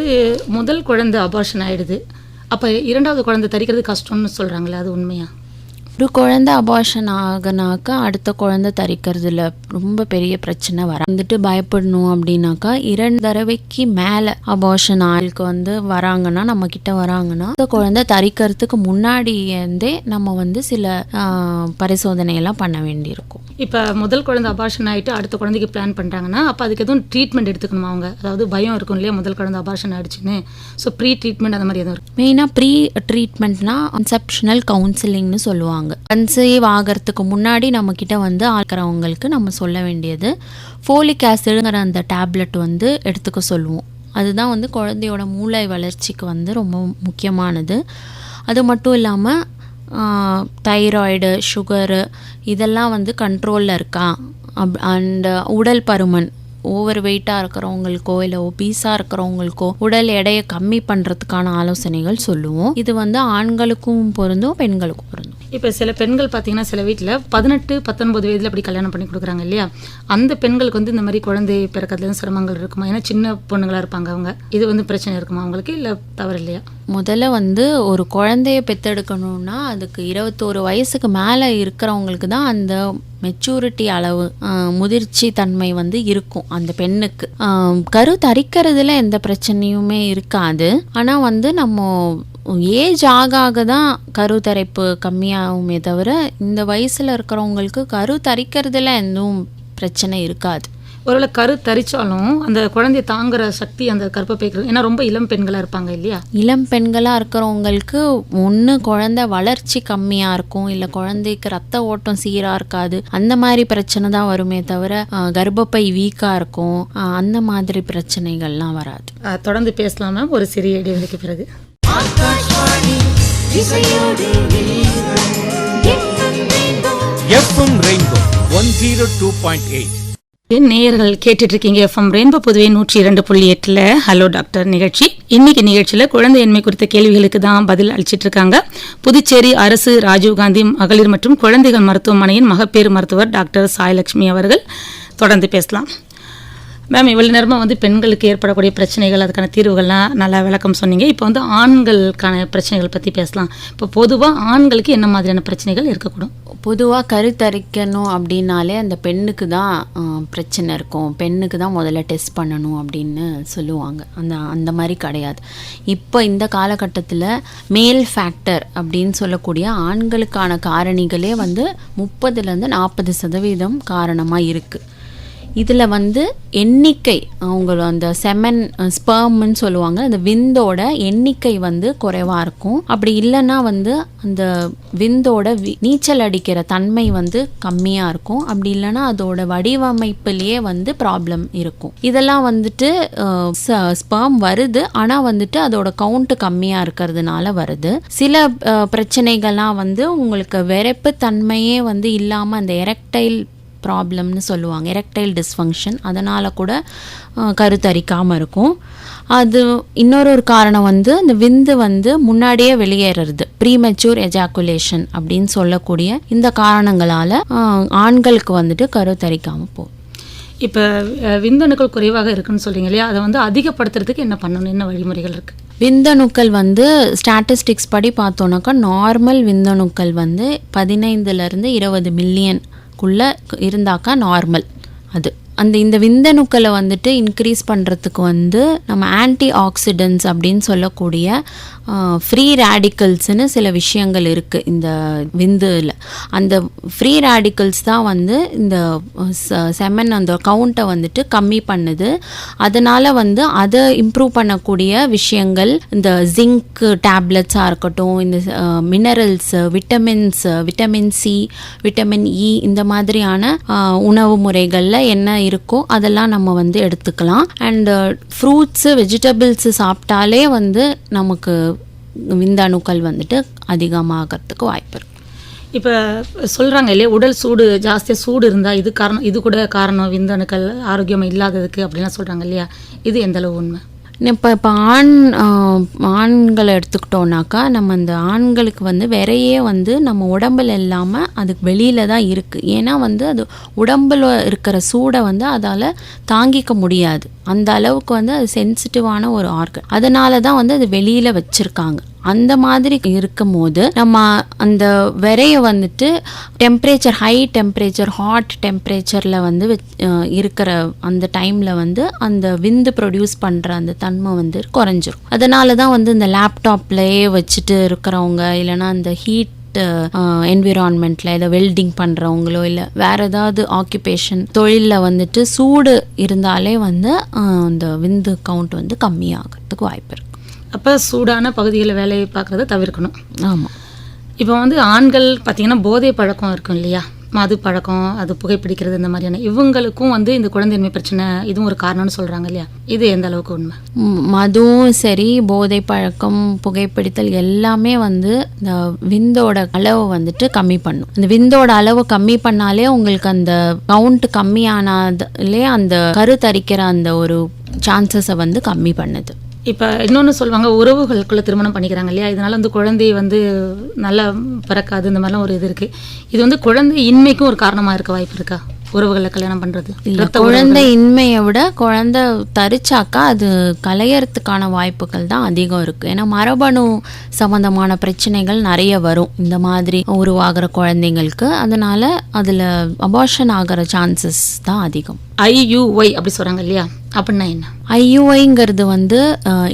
முதல் குழந்தை அபார்ஷன் ஆகிடுது, அப்போ 2வது குழந்தை தரிக்கிறது கஷ்டம்னு சொல்கிறாங்களே, அது உண்மையா? ஒரு குழந்தை அபார்ஷன் ஆகினாக்கா அடுத்த குழந்தை தரிக்கிறதுல ரொம்ப பெரிய பிரச்சனை வர பயப்படணும். அப்படின்னாக்கா 2 தடவைக்கு மேலே அபார்ஷன் ஆளுக்கு வராங்கன்னா, நம்ம கிட்ட வராங்கன்னா, அந்த குழந்தை தரிக்கிறதுக்கு முன்னாடியே நம்ம சில பரிசோதனையெல்லாம் பண்ண வேண்டியிருக்கும். இப்போ முதல் குழந்தை அபார்ஷன் ஆகிட்டு அடுத்த குழந்தைக்கு பிளான் பண்ணுறாங்கன்னா, அப்போ அதுக்கு எதுவும் ட்ரீட்மெண்ட் எடுத்துக்கணுமா அவங்க? அதாவது பயம் இருக்கும் இல்லையா, முதல் குழந்தை அபார்ஷன் ஆகிடுச்சுன்னு. ஸோ ப்ரீ ட்ரீட்மெண்ட் அந்த மாதிரி எதுவும் இருக்கும்? மெயினாக ப்ரீ ட்ரீட்மெண்ட்னா கன்செப்ஷனல் கவுன்சிலிங்னு சொல்லுவாங்க. கன்சீவ் ஆகிறதுக்கு முன்னாடி நம்ம கிட்ட ஆக்கிறவங்களுக்கு நம்ம சொல்ல வேண்டியது ஃபோலிக் ஆசிடுங்கிற அந்த டேப்லெட் எடுத்துக்க சொல்லுவோம். அதுதான் குழந்தையோட மூளை வளர்ச்சிக்கு ரொம்ப முக்கியமானது. அது மட்டும் இல்லாமல் தைராய்டு, சுகரு இதெல்லாம் கண்ட்ரோலில் இருக்கா, அண்ட் உடல் பருமன், ஓவர் வெயிட்டாக இருக்கிறவங்களுக்கோ இல்லை ஒபீஸாக இருக்கிறவங்களுக்கோ உடல் எடையை கம்மி பண்ணுறதுக்கான ஆலோசனைகள் சொல்லுவோம். இது ஆண்களுக்கும் பொருந்தும், பெண்களுக்கும் பொருந்தும். இப்போ சில பெண்கள் பார்த்தீங்கன்னா சில வீட்டில் 18-19 வயதில் அப்படி கல்யாணம் பண்ணி கொடுக்குறாங்க இல்லையா, அந்த பெண்களுக்கு இந்த மாதிரி குழந்தை பிறக்கிறதுல சிரமங்கள் இருக்குமா? ஏன்னா சின்ன பொண்ணுங்களாக இருப்பாங்க அவங்க. இது பிரச்சனை இருக்குமா அவங்களுக்கு, இல்லை தவறு இல்லையா? முதல்ல ஒரு குழந்தைய பெற்றெடுக்கணும்னா அதுக்கு 21 வயசுக்கு மேலே இருக்கிறவங்களுக்கு தான் அந்த மெச்சூரிட்டி அளவு, முதிர்ச்சி தன்மை இருக்கும் அந்த பெண்ணுக்கு. கரு தரிக்கிறதுல எந்த பிரச்சனையுமே இருக்காது. ஆனால் நம்ம ஏஜ் ஆக தான் கரு தரிப்பு கம்மியாகுமே தவிர இந்த வயசில் இருக்கிறவங்களுக்கு கரு தரிக்கிறதுல எதுவும் பிரச்சனை இருக்காது. ஒருவேளை கரு தரிச்சாலும் அந்த குழந்தைய தாங்குற சக்தி அந்த கர்ப்பப்பைக்கு, ஏன்னா ரொம்ப இளம் பெண்களாக இருப்பாங்க இல்லையா? இளம் பெண்களாக இருக்கிறவங்களுக்கு ஒன்று குழந்தை வளர்ச்சி கம்மியாக இருக்கும், இல்லை குழந்தைக்கு ரத்த ஓட்டம் சீராக இருக்காது, அந்த மாதிரி பிரச்சனை தான் வருமே தவிர கர்ப்பப்பை வீக்காக இருக்கும், அந்த மாதிரி பிரச்சனைகள்லாம் வராது. தொடர்ந்து பேசலாம் மேம், ஒரு சிறிய இடைவெளிக்கு பிறகு. FM rainbow 102.8. நேயர்கள் கேட்டுட்டு இருக்கீங்க FM rainbow Puduvai 102.8 hello doctor நிகழ்ச்சி. இன்னைக்கு நிகழ்ச்சியில் குழந்தையின்மை குறித்த கேள்விகளுக்கு தான் பதில் அளிச்சிட்டு இருக்காங்க புதுச்சேரி அரசு ராஜீவ்காந்தி மகளிர் மற்றும் குழந்தைகள் மருத்துவமனையின் மகப்பேறு மருத்துவர் டாக்டர் சாய்லட்சுமி அவர்கள். தொடர்ந்து பேசலாம் மேம். இவ்வளவு நேரமாக வந்து பெண்களுக்கு ஏற்படக்கூடிய பிரச்சனைகள், அதுக்கான தீர்வுகள்லாம் நல்லா விளக்கம் சொன்னீங்க. இப்போ வந்து ஆண்களுக்கான பிரச்சனைகள் பற்றி பேசலாம். இப்போ பொதுவாக ஆண்களுக்கு என்ன மாதிரியான பிரச்சனைகள் இருக்கக்கூடும்? பொதுவாக கருத்தரிக்கணும் அப்படின்னாலே அந்த பெண்ணுக்கு தான் பிரச்சனை இருக்கும், பெண்ணுக்கு தான் முதல்ல டெஸ்ட் பண்ணணும் அப்படின்னு சொல்லுவாங்க. அந்த மாதிரி கிடையாது. இப்போ இந்த காலகட்டத்தில் மேல் ஃபேக்டர் அப்படின்னு சொல்லக்கூடிய ஆண்களுக்கான காரணிகளே வந்து 30-40% காரணமாக இருக்குது. இதில் வந்து எண்ணிக்கை, அவங்க அந்த செமன் ஸ்பெர்ம்னு சொல்லுவாங்க, அந்த விந்தோட எண்ணிக்கை வந்து குறைவாக இருக்கும். அப்படி இல்லைன்னா வந்து அந்த விந்தோட நீச்சல் அடிக்கிற தன்மை வந்து கம்மியாக இருக்கும். அப்படி இல்லைன்னா அதோட வடிவமைப்புலேயே வந்து ப்ராப்ளம் இருக்கும். இதெல்லாம் வந்துட்டு ஸ்பெர்ம் வருது, ஆனால் வந்துட்டு அதோட கவுண்ட்டு கம்மியாக இருக்கிறதுனால வருது. சில பிரச்சனைகள்லாம் வந்து உங்களுக்கு விரைப்பு தன்மையே வந்து இல்லாமல் அந்த எரெக்டைல் ப்ராப்ளம்னு சொல்லுவாங்க, எரெக்டைல் டிஸ்ஃபங்க்ஷன், அதனால் கூட கருத்தரிக்காமல் இருக்கும். அது இன்னொரு காரணம் வந்து இந்த விந்து வந்து முன்னாடியே வெளியேறது, ப்ரீமெச்சூர் எஜாக்குலேஷன் அப்படின்னு சொல்லக்கூடிய இந்த காரணங்களால் ஆண்களுக்கு வந்துட்டு கருத்தரிக்காமல் போகும். இப்போ விந்தணுக்கள் குறைவாக இருக்குன்னு சொல்கிறீங்க இல்லையா, அதை வந்து அதிகப்படுத்துறதுக்கு என்ன பண்ணணும், என்ன வழிமுறைகள் இருக்குது? விந்தணுக்கள் வந்து ஸ்டாட்டிஸ்டிக்ஸ் படி பார்த்தோன்னாக்கா நார்மல் விந்தணுக்கள் வந்து 15-20 மில்லியனுக்குள்ளே இருந்தாக்கா நார்மல். இந்த விந்தணுக்களை வந்துட்டு இன்க்ரீஸ் பண்ணுறதுக்கு வந்து நம்ம ஆன்டி ஆக்சிடென்ட்ஸ் அப்படின்னு சொல்லக்கூடிய ஃப்ரீ ரேடிக்கல்ஸ்னு சில விஷயங்கள் இருக்குது இந்த விந்துல. அந்த ஃப்ரீ ரேடிக்கல்ஸ் தான் வந்து இந்த செமன் அந்த கவுண்ட்டை வந்துட்டு கம்மி பண்ணுது. அதனால் வந்து அதை இம்ப்ரூவ் பண்ணக்கூடிய விஷயங்கள் இந்த ஜிங்க் டேப்லெட்ஸாக இருக்கட்டும், இந்த minerals, vitamin C, vitamin E, இந்த மாதிரியான உணவு முறைகளில் என்ன இருக்கோ அதெல்லாம் நம்ம வந்து எடுத்துக்கலாம். அண்ட் ஃப்ரூட்ஸு, வெஜிடபிள்ஸு சாப்பிட்டாலே வந்து நமக்கு விந்தணுக்கள் வந்துட்டு அதிகமாகிறதுக்கு வாய்ப்பு இருக்கு. இப்போ சொல்கிறாங்க இல்லையா, உடல் சூடு ஜாஸ்தியாக சூடு இருந்தால் இது கூட காரணம் விந்தணுக்கள் ஆரோக்கியம் இல்லாததுக்கு அப்படின்லாம் சொல்கிறாங்க இல்லையா, இது எந்த அளவு உண்மை? இப்போ ஆண்களை எடுத்துக்கிட்டோன்னாக்கா, நம்ம இந்த ஆண்களுக்கு வந்து விரையே வந்து நம்ம உடம்புல இல்லாமல் அதுக்கு வெளியில் தான் இருக்குது. ஏன்னா வந்து அது உடம்புல இருக்கிற சூடை வந்து அதால் தாங்கிக்க முடியாது. அந்த அளவுக்கு வந்து அது சென்சிட்டிவான ஒரு ஆர்கன். அதனால தான் வந்து அது வெளியில் வச்சுருக்காங்க. அந்த மாதிரி இருக்கும் போது நம்ம அந்த விரையை வந்துட்டு டெம்பரேச்சர், ஹை டெம்பரேச்சர், ஹாட் டெம்பரேச்சரில் வந்து இருக்கிற அந்த டைமில் வந்து அந்த விந்து ப்ரொடியூஸ் பண்ணுற அந்த தன்மை வந்து குறைஞ்சிரும். அதனால தான் வந்து இந்த லேப்டாப்லேயே வச்சுட்டு இருக்கிறவங்க, இல்லைனா அந்த ஹீட் என்விரான்மெண்ட்டில் இதை வெல்டிங் பண்ணுறவங்களோ இல்லை வேறு ஏதாவது ஆக்குபேஷன் தொழிலில் வந்துட்டு சூடு இருந்தாலே வந்து அந்த விந்து கவுண்ட் வந்து கம்மியாகிறதுக்கு வாய்ப்பு இருக்குது. அப்போ சூடான பகுதிகளில் வேலையை பார்க்குறத தவிர்க்கணும். ஆமாம். இப்போ வந்து ஆண்கள் பார்த்திங்கன்னா போதை பழக்கம் இருக்கும் இல்லையா, மது பழக்கம், அது புகைப்பிடிக்கிறது, இந்த மாதிரியான இவங்களுக்கும் வந்து இந்த குழந்தையின்மை பிரச்சனை இதுவும் ஒரு காரணம்னு சொல்கிறாங்க இல்லையா, இது எந்த அளவுக்கு உண்மை? மதுவும் சரி, போதை பழக்கம், புகைப்பிடித்தல் எல்லாமே வந்து இந்த விந்தோட அளவை வந்துட்டு கம்மி பண்ணும். இந்த விந்தோட அளவு கம்மி பண்ணாலே உங்களுக்கு அந்த கவுண்ட் கம்மியானதுலே அந்த கருத்தரிக்கிற அந்த ஒரு சான்சஸை வந்து கம்மி பண்ணுது. இப்போ இன்னொன்று சொல்லுவாங்க, உறவுகளுக்குள்ளே திருமணம் பண்ணிக்கிறாங்க இல்லையா, இதனால் வந்து குழந்தை வந்து நல்லா பிறக்காது, இந்த மாதிரிலாம் ஒரு இது இருக்குது. இது வந்து குழந்தை இன்மைக்கும் ஒரு காரணமாக இருக்க வாய்ப்பு இருக்கா, உறவுகளை கல்யாணம் பண்ணுறது? இல்லை, குழந்தை இன்மையை விட குழந்தை தரிச்சாக்கா அது கலையறதுக்கான வாய்ப்புகள் தான் அதிகம் இருக்குது. ஏன்னா மரபணு சம்மந்தமான பிரச்சனைகள் நிறைய வரும் இந்த மாதிரி உருவாகிற குழந்தைங்களுக்கு. அதனால் அதில் அபார்ஷன் ஆகிற சான்சஸ் தான் அதிகம். IUI அப்படி சொல்கிறாங்க இல்லையா, அப்படின்னா என்ன? IUIங்கிறது வந்து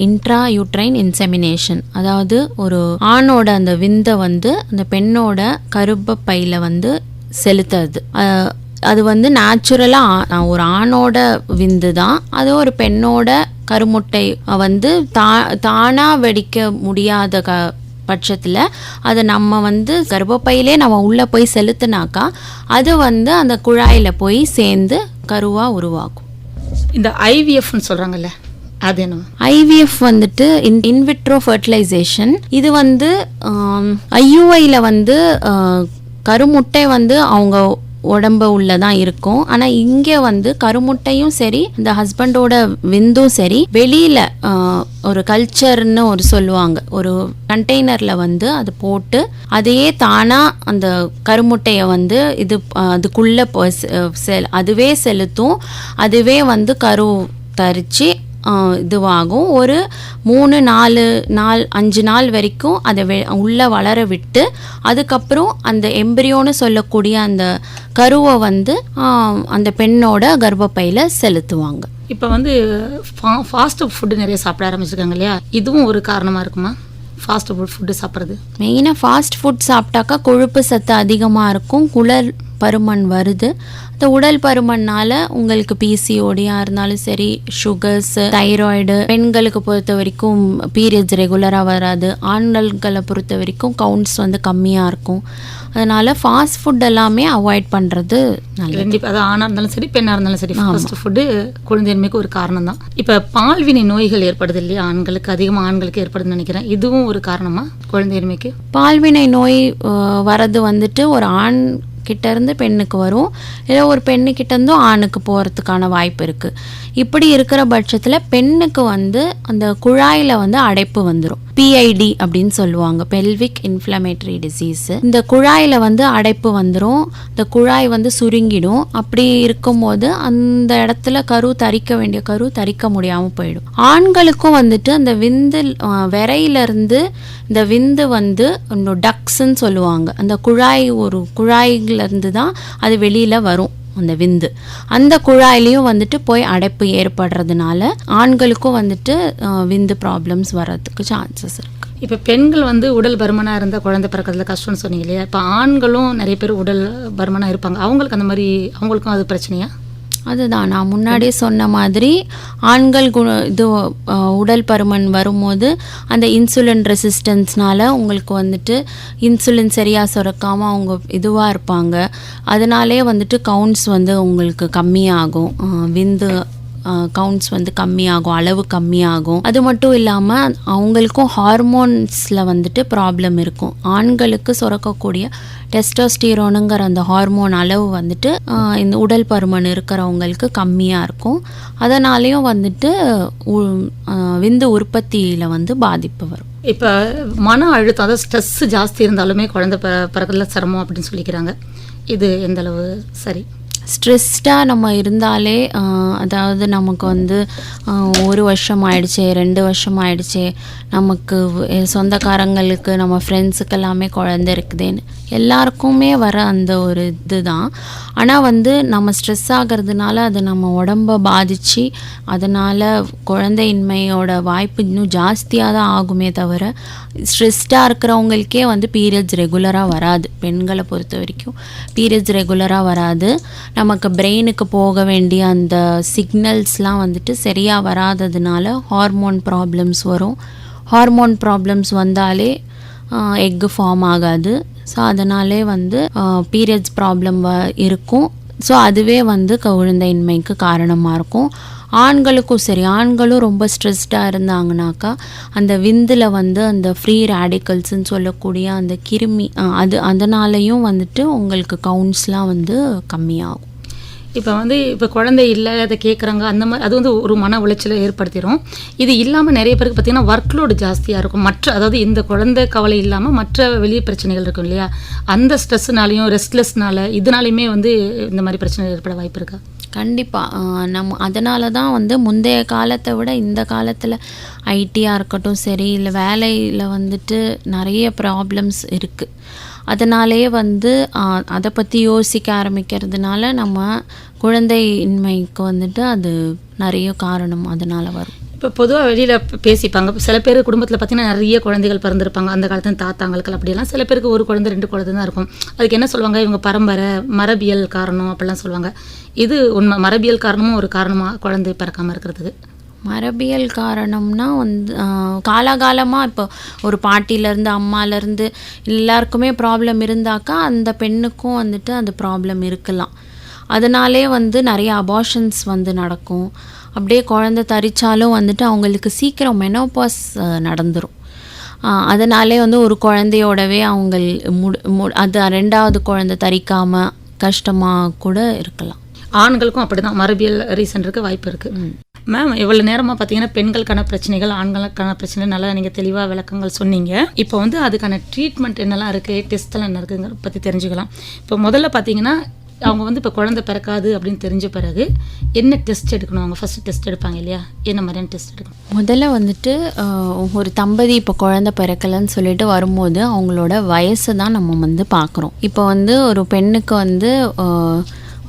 இன்ட்ரா யூட்ரைன் இன்செமினேஷன். அதாவது ஒரு ஆணோட அந்த விந்தை வந்து அந்த பெண்ணோட கருப்பையில் வந்து செலுத்துறது. அது வந்து நேச்சுரலாக ஒரு ஆணோட விந்து தான், அது ஒரு பெண்ணோட கருமுட்டை வந்து தானாக வெடிக்க முடியாத பட்சத்தில் அதை நம்ம வந்து கர்ப்பப்பையிலே நம்ம உள்ளே போய் செலுத்தினாக்கா அது வந்து அந்த குழாயில் போய் சேர்ந்து கருவாக உருவாகும். இந்த ஐவிஎஃப்னு சொல்கிறாங்கல்ல, அது என்ன? ஐவிஎஃப் வந்துட்டு இன்விட்ரோ ஃபர்டிலைசேஷன். இது வந்து ஐயுஐயில் வந்து கருமுட்டை வந்து அவங்க உடம்பு உள்ளதான் இருக்கும். ஆனால் இங்கே வந்து கருமுட்டையும் சரி இந்த ஹஸ்பண்டோட விந்தும் சரி வெளியில் ஒரு கல்ச்சர்னு ஒரு சொல்லுவாங்க, ஒரு கண்டெய்னரில் வந்து அது போட்டு அதையே தானாக அந்த கருமுட்டையை வந்து அதுக்குள்ளே அதுவே செலுத்தும், அதுவே வந்து கரு தரித்து இதுவாகும். ஒரு 3-4 நாள் 5 நாள் வரைக்கும் அதை உள்ளே வளர விட்டு அதுக்கப்புறம் அந்த எம்பிரியோன்னு சொல்லக்கூடிய அந்த கருவை வந்து அந்த பெண்ணோட கர்ப்பப்பையில் செலுத்துவாங்க. இப்போ வந்து ஃபாஸ்ட் ஃபுட்டு நிறைய சாப்பிட ஆரம்பிச்சிருக்காங்க இல்லையா, இதுவும் ஒரு காரணமாக இருக்குமா ஃபாஸ்ட் ஃபுட்டு சாப்பிட்றது? மெயினாக ஃபாஸ்ட் ஃபுட் சாப்பிட்டாக்கா கொழுப்பு சத்து அதிகமாக இருக்கும், குடல் பருமன் வருது. அந்த உடல் பருமனால் உங்களுக்கு பிசிஓடியாக இருந்தாலும் சரி, சுகர்ஸ், தைராய்டு, பெண்களுக்கு பொறுத்த வரைக்கும் பீரியட்ஸ் ரெகுலராக வராது, ஆண்களை பொறுத்த வரைக்கும் கவுண்ட்ஸ் வந்து கம்மியாக இருக்கும். அதனால் ஃபாஸ்ட் ஃபுட் எல்லாமே அவாய்ட் பண்ணுறது நல்லது. கண்டிப்பாக, அது ஆணாக இருந்தாலும் சரி பெண்ணாக இருந்தாலும் சரி ஃபாஸ்ட் ஃபுட்டு குழந்தையின்மைக்கு ஒரு காரணம் தான். இப்போ பால்வினை நோய்கள் ஏற்படுது இல்லையா, ஆண்களுக்கு அதிகமாக ஆண்களுக்கு ஏற்படுதுன்னு நினைக்கிறேன், இதுவும் ஒரு காரணமாக குழந்தையின்மைக்கு? பால்வினை நோய் வரது வந்துட்டு ஒரு ஆண் கிட்ட இருந்து பெண்ணுக்கு வரும், இல்லை ஒரு பெண்ணுக்கிட்ட இருந்தும் ஆணுக்கு போகிறதுக்கான வாய்ப்பு இருக்குது. இப்படி இருக்கிற பட்சத்தில் பெண்ணுக்கு வந்து அந்த குழாயில் வந்து அடைப்பு வந்துடும், PID அப்படின்னு சொல்லுவாங்க, பெல்விக் இன்ஃப்ளமேட்டரி டிசீஸ். இந்த குழாயில் வந்து அடைப்பு வந்துடும், இந்த குழாய் வந்து சுருங்கிடும். அப்படி இருக்கும்போது அந்த இடத்துல கரு தரிக்க வேண்டிய கரு தரிக்க முடியாமல் போயிடும். ஆண்களுக்கும் வந்துட்டு அந்த விந்து விரையிலிருந்து இந்த விந்து வந்து டக்ஸ்ன்னு சொல்லுவாங்க, அந்த குழாய் ஒரு குழாயிலிருந்து தான் அது வெளியில் வரும் அந்த விந்து. அந்த குழாயிலையும் வந்துட்டு போய் அடைப்பு ஏற்படுறதுனால ஆண்களுக்கும் வந்துட்டு விந்து ப்ராப்ளம்ஸ் வர்றதுக்கு சான்சஸ் இருக்கு. இப்போ பெண்கள் வந்து உடல் பருமனாக இருந்தால் குழந்தை பிறக்கிறதுல கஷ்டம்னு சொன்னீங்க இல்லையா, இப்போ ஆண்களும் நிறைய பேர் உடல் பருமனாக இருப்பாங்க, அவங்களுக்கு அந்த மாதிரி அவங்களுக்கும் அது பிரச்சனையா? அதுதான் நான் முன்னாடியே சொன்ன மாதிரி ஆண்கள் இது உடல் பருமன் வரும்போது அந்த இன்சுலின் ரெசிஸ்டன்ஸ்னால உங்களுக்கு வந்துட்டு இன்சுலின் சரியாக சுரக்காமல் அவங்க இதுவாக இருப்பாங்க. அதனாலே வந்துட்டு கவுண்ட்ஸ் வந்து உங்களுக்கு கம்மியாகும், விந்து கவுண்ட்ஸ் வந்து கம்மியாகும், அளவு கம்மியாகும். அது மட்டும் இல்லாமல் அவங்களுக்கும் ஹார்மோன்ஸில் வந்துட்டு ப்ராப்ளம் இருக்கும். ஆண்களுக்கு சுரக்கக்கூடிய டெஸ்டோஸ்டிரோனுங்கிற அந்த ஹார்மோன் அளவு வந்துட்டு இந்த உடல் பருமன் இருக்கிறவங்களுக்கு கம்மியாக இருக்கும். அதனாலேயும் வந்துட்டு விந்து உற்பத்தியில் வந்து பாதிப்பு வரும். இப்போ மன அழுத்தம், அதாவது ஸ்ட்ரெஸ் ஜாஸ்தி இருந்தாலுமே குழந்தை பிறகுல சிரமம் அப்படின்னு சொல்லிக்கிறாங்க, இது எந்த அளவு சரி? ஸ்ட்ரெஸ்டாக நம்ம இருந்தாலே அதாவது நமக்கு வந்து 1 வருஷம் ஆயிடுச்சே 2 வருஷம் ஆயிடுச்சே, நமக்கு சொந்தக்காரங்களுக்கு நம்ம ஃப்ரெண்ட்ஸுக்கு எல்லாமே குழந்தை இருக்குதுன்னு எல்லாருக்குமே வர அந்த ஒரு இதுதான். ஆனால் வந்து நம்ம ஸ்ட்ரெஸ் ஆகிறதுனால அது நம்ம உடம்பை பாதித்து அதனால் குழந்தையின்மையோட வாய்ப்பு இன்னும் ஜாஸ்தியாக தான் ஆகுமே தவிர, ஸ்ட்ரெஸ்டாக இருக்கிறவங்களுக்கே வந்து பீரியட்ஸ் ரெகுலராக வராது. பெண்களை பொறுத்த வரைக்கும் பீரியட்ஸ் ரெகுலராக வராது. நமக்கு பிரெயினுக்கு போக வேண்டிய அந்த சிக்னல்ஸ்லாம் வந்துட்டு சரியாக வராததுனால ஹார்மோன் ப்ராப்ளம்ஸ் வரும். ஹார்மோன் ப்ராப்ளம்ஸ் வந்தாலே எக்கு ஃபார்ம் ஆகாது. ஸோ அதனாலே வந்து பீரியட்ஸ் ப்ராப்ளம் இருக்கும். ஸோ அதுவே வந்து குழந்தையின்மைக்கு காரணமாக இருக்கும். ஆண்களுக்கும் சரி, ஆண்களும் ரொம்ப ஸ்ட்ரெஸ்டாக இருந்தாங்கனாக்கா அந்த விந்தில் வந்து அந்த ஃப்ரீ ரேடிக்கல்ஸ்ன்னு சொல்லக்கூடிய அந்த கிருமி அதனாலையும் வந்துட்டு உங்களுக்கு கவுண்ட்ஸ்லாம் வந்து கம்மியாகும். இப்போ குழந்தை இல்லை அதை கேட்குறாங்க, அந்த மாதிரி அது வந்து ஒரு மன உளைச்சலை ஏற்படுத்திடும். இது இல்லாமல் நிறைய பேருக்கு பார்த்திங்கன்னா ஒர்க் லோடு ஜாஸ்தியாக இருக்கும். அதாவது இந்த குழந்தை கவலை இல்லாமல் மற்ற வெளியே பிரச்சனைகள் இருக்கும் இல்லையா, அந்த ஸ்ட்ரெஸ்னாலையும் ரெஸ்ட்லெஸ்னால இதனாலையுமே வந்து இந்த மாதிரி பிரச்சனை ஏற்பட வாய்ப்பு இருக்கா? கண்டிப்பாக. நம்ம அதனால தான் வந்து முந்தைய காலத்தை விட இந்த காலத்தில் ஐடியாக இருக்கட்டும் சரி, இல்லை வேலையில் வந்துட்டு நிறைய ப்ராப்ளம்ஸ் இருக்குது. அதனாலே வந்து அதை பற்றி யோசிக்க ஆரம்பிக்கிறதுனால நம்ம குழந்தையின்மைக்கு வந்துட்டு அது நிறைய காரணம் அதனால் வரும். இப்போ பொதுவாக வெளியில் பேசிப்பாங்க. சில பேர் குடும்பத்தில் பார்த்தீங்கன்னா நிறைய குழந்தைகள் பிறந்திருப்பாங்க. அந்த காலத்துல தாத்தாங்களுக்கு அப்படியெல்லாம். சில பேருக்கு ஒரு குழந்தை 2 குழந்தை தான் இருக்கும். அதுக்கு என்ன சொல்லுவாங்க, இவங்க பரம்பரை மரபியல் காரணம் அப்படிலாம் சொல்லுவாங்க. இது உண்மை, மரபியல் காரணமும் ஒரு காரணமாக குழந்தை பிறக்காமல் இருக்கிறதுக்கு. மரபியல் காரணம்னா வந்து காலாகாலமாக இப்போ ஒரு பாட்டிலேருந்து அம்மாலேருந்து எல்லாருக்குமே ப்ராப்ளம் இருந்தாக்கா அந்த பெண்ணுக்கும் வந்துட்டு அந்த ப்ராப்ளம் இருக்கலாம். அதனாலே வந்து நிறைய அபார்ஷன்ஸ் வந்து நடக்கும். அப்படியே குழந்தை தரிச்சாலும் வந்துட்டு அவங்களுக்கு சீக்கிரம் மெனோபாஸ் நடந்துடும். அதனாலே வந்து ஒரு குழந்தையோடவே அவங்க அது 2வது குழந்தை தரிக்காமல் கஷ்டமாக கூட இருக்கலாம். ஆண்களுக்கும் அப்படி தான் மரபியல் ரீசன் இருக்க வாய்ப்பு இருக்குது. மேம், இவ்வளோ நேரமாக பார்த்தீங்கன்னா பெண்களுக்கான பிரச்சனைகள், ஆண்களுக்கான பிரச்சனை நல்லா நீங்கள் தெளிவாக விளக்கங்கள் சொன்னீங்க. இப்போ வந்து அதுக்கான ட்ரீட்மெண்ட் என்னெல்லாம் இருக்குது, டெஸ்ட்டெல்லாம் என்ன இருக்குங்கிற பற்றி தெரிஞ்சுக்கலாம். இப்போ முதல்ல பார்த்தீங்கன்னா அவங்க வந்து இப்போ குழந்தை பிறக்காது அப்படின்னு தெரிஞ்ச பிறகு என்ன டெஸ்ட் எடுக்கணும்? அவங்க ஃபஸ்ட்டு டெஸ்ட் எடுப்பாங்க இல்லையா, என்ன மாதிரியான டெஸ்ட் எடுக்கணும்? முதல்ல வந்துட்டு ஒரு தம்பதி இப்போ குழந்தை பிறக்கலைன்னு சொல்லிட்டு வரும்போது அவங்களோட வயசு தான் நம்ம வந்து பார்க்குறோம். இப்போ வந்து ஒரு பெண்ணுக்கு வந்து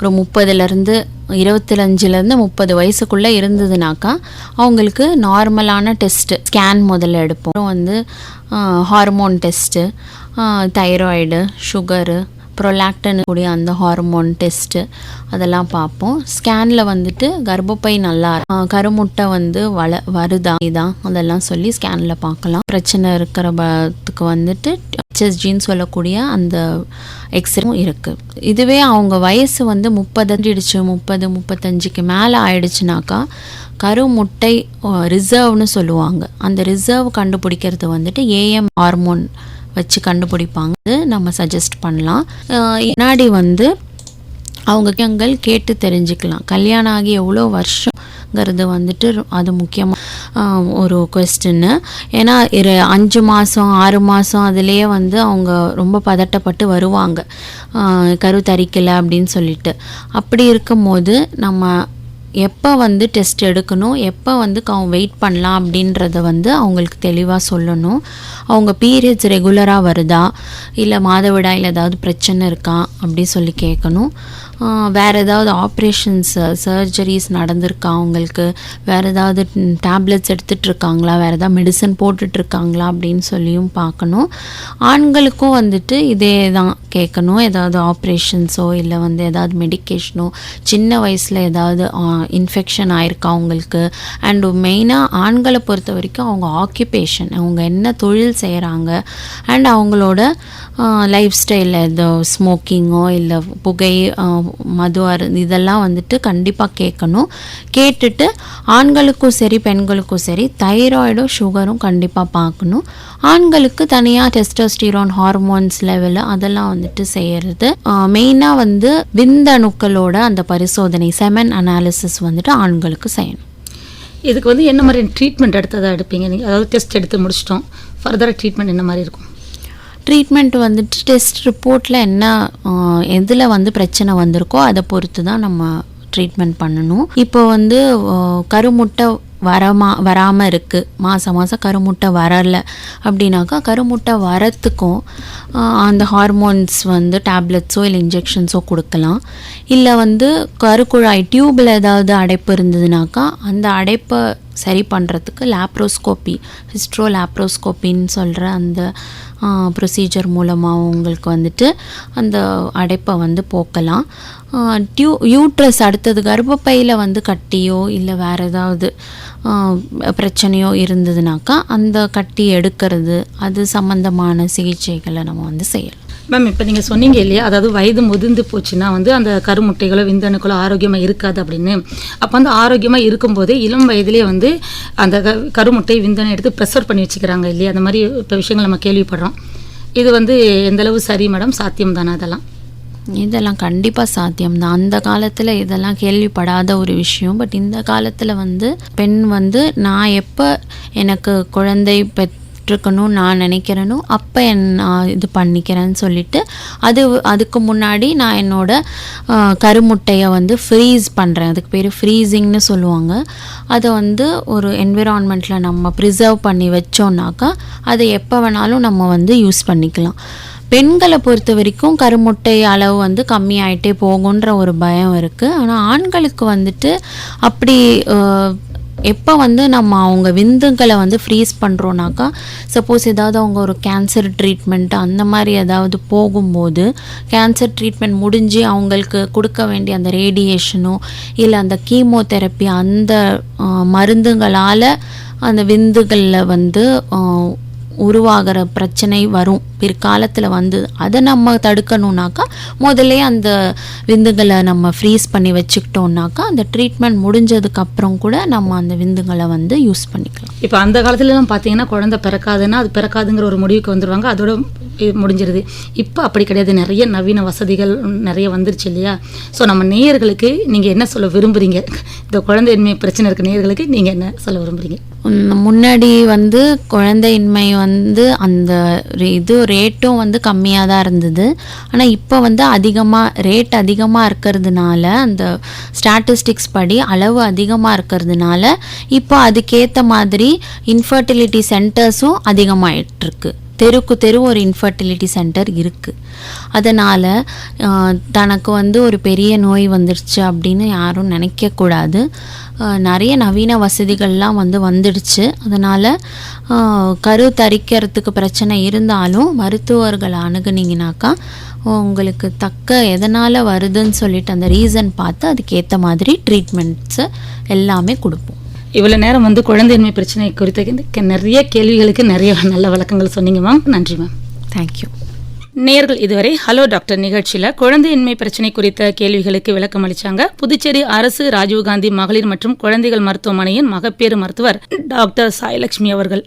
ஒரு 30லேருந்து 25லேருந்து 30 வயசுக்குள்ளே இருந்ததுனாக்கா அவங்களுக்கு நார்மலான டெஸ்ட்டு ஸ்கேன் முதல்ல எடுப்போம். அப்புறம் வந்து ஹார்மோன் டெஸ்ட்டு, தைராய்டு, சுகரு, ப்ரொலாக்டன் கூடிய அந்த ஹார்மோன் டெஸ்ட்டு அதெல்லாம் பார்ப்போம். ஸ்கேனில் வந்துட்டு கர்ப்பப்பை நல்லா கருமுட்டை வந்து வருதா இதான் அதெல்லாம் சொல்லி ஸ்கேனில் பார்க்கலாம். பிரச்சனை இருக்கிறதுக்கு வந்துட்டு HSGன்னு சொல்லக்கூடிய அந்த எக்ஸ்ரேவும் இருக்குது. இதுவே அவங்க வயசு வந்து 30-35க்கு மேலே ஆயிடுச்சுனாக்கா கருமுட்டை ரிசர்வ்னு சொல்லுவாங்க. அந்த ரிசர்வ் கண்டுபிடிக்கிறது வந்துட்டு AM ஹார்மோன் வச்சு கண்டுபிடிப்பாங்க. நம்ம சஜஸ்ட் பண்ணலாம். முன்னாடி வந்து அவங்க கேட்டு தெரிஞ்சுக்கலாம். கல்யாணம் ஆகி எவ்வளோ வருஷங்கிறது வந்துட்டு அது முக்கியமாக ஒரு கொஸ்டின்னு. ஏன்னா 5 மாதம் 6 மாதம் அதுலேயே வந்து அவங்க ரொம்ப பதட்டப்பட்டு வருவாங்க, கரு தரிக்கலை அப்படின்னு சொல்லிட்டு. அப்படி இருக்கும்போது நம்ம எப்போ வந்து டெஸ்ட் எடுக்கணும், எப்போ வந்து வெயிட் பண்ணலாம் அப்படின்றத வந்து அவங்களுக்கு தெளிவாக சொல்லணும். அவங்க பீரியட்ஸ் ரெகுலராக வருதா, இல்லை மாதவிடாயில் ஏதாவது பிரச்சனை இருக்கா அப்படி சொல்லி கேட்கணும். வேறு ஏதாவது ஆப்ரேஷன்ஸ் சர்ஜரிஸ் நடந்திருக்கா அவங்களுக்கு, வேறு ஏதாவது டேப்லெட்ஸ் எடுத்துகிட்ருக்காங்களா, வேறு ஏதாவது மெடிசன் போட்டுட்ருக்காங்களா அப்படின்னு சொல்லியும் பார்க்கணும். ஆண்களுக்கும் வந்துட்டு இதே தான் கேட்கணும். ஏதாவது ஆப்ரேஷன்ஸோ இல்லை வந்து ஏதாவது மெடிக்கேஷனோ, சின்ன வயசில் ஏதாவது இன்ஃபெக்ஷன் ஆயிருக்கா அவங்களுக்கு. அண்டு மெயினாக ஆண்களை பொறுத்த வரைக்கும் அவங்க ஆக்கியூபேஷன், அவங்க என்ன தொழில் செய்கிறாங்க, அண்ட் அவங்களோட லைஃப் ஸ்டைலில் ஏதோ ஸ்மோக்கிங்கோ இல்லை புகை மது இதெல்லாம் வந்துட்டு கண்டிப்பாக கேட்கணும். கேட்டுட்டு ஆண்களுக்கும் சரி பெண்களுக்கும் சரி தைராய்டும் சுகரும் கண்டிப்பாக பார்க்கணும். ஆண்களுக்கு தனியாக டெஸ்டோஸ்டிரோன் ஹார்மோன்ஸ் லெவலு அதெல்லாம் வந்துட்டு செய்கிறது. மெயினாக வந்து விந்தணுக்களோட அந்த பரிசோதனை செமன் அனாலிசிஸ் வந்துட்டு ஆண்களுக்கு செய்யணும். இதுக்கு வந்து என்ன மாதிரி ட்ரீட்மெண்ட் எடுத்ததாக எடுப்பீங்க நீங்கள்? அதாவது டெஸ்ட் எடுத்து முடிச்சிட்டோம், ஃபர்தராக ட்ரீட்மெண்ட் என்ன மாதிரி இருக்கும்? ட்ரீட்மெண்ட் வந்துட்டு டெஸ்ட் ரிப்போர்ட்டில் என்ன எதில் வந்து பிரச்சனை வந்திருக்கோ அதை பொறுத்து தான் நம்ம ட்ரீட்மெண்ட் பண்ணணும். இப்போ வந்து கருமுட்டை வராமல் இருக்குது, மாதம் கருமுட்டை வரலை அப்படின்னாக்கா கருமுட்டை வரத்துக்கும் அந்த ஹார்மோன்ஸ் வந்து டேப்லெட்ஸோ இல்லை இன்ஜெக்ஷன்ஸோ கொடுக்கலாம். இல்லை வந்து கருக்குழாய் டியூப்பில் ஏதாவது அடைப்பு இருந்ததுனாக்கா அந்த அடைப்பை சரி பண்ணுறதுக்கு லேப்ரோஸ்கோப்பி, ஹிஸ்ட்ரோ லேப்ரோஸ்கோப்பின்னு சொல்கிற அந்த ப்ரொசீஜர் மூலமாக உங்களுக்கு வந்துட்டு அந்த அடைப்பை வந்து போக்கலாம். யூட்ரஸ் அடுத்தது கர்ப்பப்பையில் வந்து கட்டியோ இல்லை வேறு ஏதாவது பிரச்சனையோ இருந்ததுனாக்கா அந்த கட்டி எடுக்கிறது, அது சம்மந்தமான சிகிச்சைகளை நம்ம வந்து செய்யலாம். மேம், இப்போ நீங்கள் சொன்னீங்க இல்லையா, அதாவது வயது முதிர்ந்து போச்சுன்னா வந்து அந்த கருமுட்டைகளோ விந்தணுக்களோ ஆரோக்கியமாக இருக்காது அப்படின்னு. அப்போ வந்து ஆரோக்கியமாக இருக்கும்போதே இளம் வயதிலே வந்து அந்த கருமுட்டை விந்தனை எடுத்து ப்ரெஷர் பண்ணி வச்சுக்கிறாங்க இல்லையா, அந்த மாதிரி இப்போ விஷயங்கள் நம்ம கேள்விப்படுறோம். இது வந்து எந்தளவு சரி மேடம், சாத்தியம் தானே? இதெல்லாம் கண்டிப்பாக சாத்தியம்தான். அந்த காலத்தில் இதெல்லாம் கேள்விப்படாத ஒரு விஷயம். பட் இந்த காலத்தில் வந்து பெண் வந்து நான் எப்போ எனக்கு குழந்தை பெற்றுக்கணும் நான் நினைக்கிறேனோ அப்போ நான் இது பண்ணிக்கிறேன்னு சொல்லிட்டு அதுக்கு முன்னாடி நான் என்னோட கருமுட்டையை வந்து ஃப்ரீஸ் பண்ணுறேன். அதுக்கு பேர் ஃப்ரீசிங்னு சொல்லுவாங்க. அதை வந்து ஒரு என்விரான்மெண்ட்டில் நம்ம ப்ரிசர்வ் பண்ணி வச்சோன்னாக்கா அதை எப்போ வேணாலும் நம்ம வந்து யூஸ் பண்ணிக்கலாம். பெண்களை பொறுத்த வரைக்கும் கருமுட்டை அளவு வந்து கம்மியாயிட்டே போகுன்ற ஒரு பயம் இருக்குது. ஆனால் ஆண்களுக்கு வந்துட்டு அப்படி எப்போ வந்து நம்ம அவங்க விந்துங்களை வந்து ஃப்ரீஸ் பண்ணுறோன்னாக்கா, சப்போஸ் ஏதாவது அவங்க ஒரு கேன்சர் ட்ரீட்மெண்ட் அந்த மாதிரி ஏதாவது போகும்போது, கேன்சர் ட்ரீட்மெண்ட் முடிஞ்சு அவங்களுக்கு கொடுக்க வேண்டிய அந்த ரேடியேஷனோ இல்லை அந்த கீமோதெரப்பி அந்த மருந்துங்களால் அந்த விந்துகளில் வந்து உருவாகிற பிரச்சனை வரும் பிற்காலத்தில் வந்து, அதை நம்ம தடுக்கணுன்னாக்கா முதல்ல அந்த விந்துகளை நம்ம ஃப்ரீஸ் பண்ணி வச்சுக்கிட்டோம்னாக்கா அந்த ட்ரீட்மெண்ட் முடிஞ்சதுக்கப்புறம் கூட நம்ம அந்த விந்துகளை வந்து யூஸ் பண்ணிக்கலாம். இப்போ அந்த காலத்துலலாம் பார்த்தீங்கன்னா குழந்தை பிறக்காதுன்னா அது பிறக்காதுங்கிற ஒரு முடிவுக்கு வந்துடுவாங்க, அதோட முடிஞ்சிருது. இப்போ அப்படி கிடையாது, நிறைய நவீன வசதிகள் நிறைய வந்துருச்சு இல்லையா? ஸோ நம்ம நேயர்களுக்கு நீங்கள் என்ன சொல்ல விரும்புகிறீங்க? இந்த குழந்தையின்மை பிரச்சனை இருக்க நேயர்களுக்கு நீங்கள் என்ன சொல்ல விரும்புகிறீங்க? முன்னாடி வந்து குழந்தையின்மை வந்து அந்த ரேட்டும் வந்து கம்மியாக தான் இருந்தது. ஆனால் இப்போ வந்து ரேட் அதிகமாக இருக்கிறதுனால, அந்த ஸ்டாட்டிஸ்டிக்ஸ் படி அளவு அதிகமாக இருக்கிறதுனால இப்போ அதுக்கேற்ற மாதிரி இன்ஃபர்டிலிட்டி சென்டர்ஸும் அதிகமாகிட்டுருக்கு. தெருக்கு தெரு ஒரு இன்ஃபர்டிலிட்டி சென்டர் இருக்குது. அதனால் தனக்கு வந்து ஒரு பெரிய நோய் வந்துடுச்சு அப்படின்னு யாரும் நினைக்கக்கூடாது. நிறைய நவீன வசதிகள்லாம் வந்துடுச்சு. அதனால் கரு தரிக்கிறதுக்கு பிரச்சனை இருந்தாலும் மருத்துவர்களை அணுகுனீங்கனாக்கா உங்களுக்கு எதனால் வருதுன்னு சொல்லிட்டு அந்த ரீசன் பார்த்து அதுக்கேற்ற மாதிரி ட்ரீட்மெண்ட்ஸு எல்லாமே கொடுப்போம். இவ்வளோ நேரம் வந்து குழந்தையின்மை பிரச்சனை குறித்த நிறைய கேள்விகளுக்கு நிறைய நல்ல விளக்கங்கள் சொன்னீங்க மேம். நன்றி மேம். தேங்க்யூ. நேயர்கள் இதுவரை ஹலோ டாக்டர் நிகழ்ச்சியில் குழந்தையின்மை பிரச்சனை குறித்த கேள்விகளுக்கு விளக்கம் அளித்தாங்க புதுச்சேரி அரசு ராஜீவ்காந்தி மகளிர் மற்றும் குழந்தைகள் மருத்துவமனையின் மகப்பேறு மருத்துவர் டாக்டர் சாய்லட்சுமி அவர்கள்.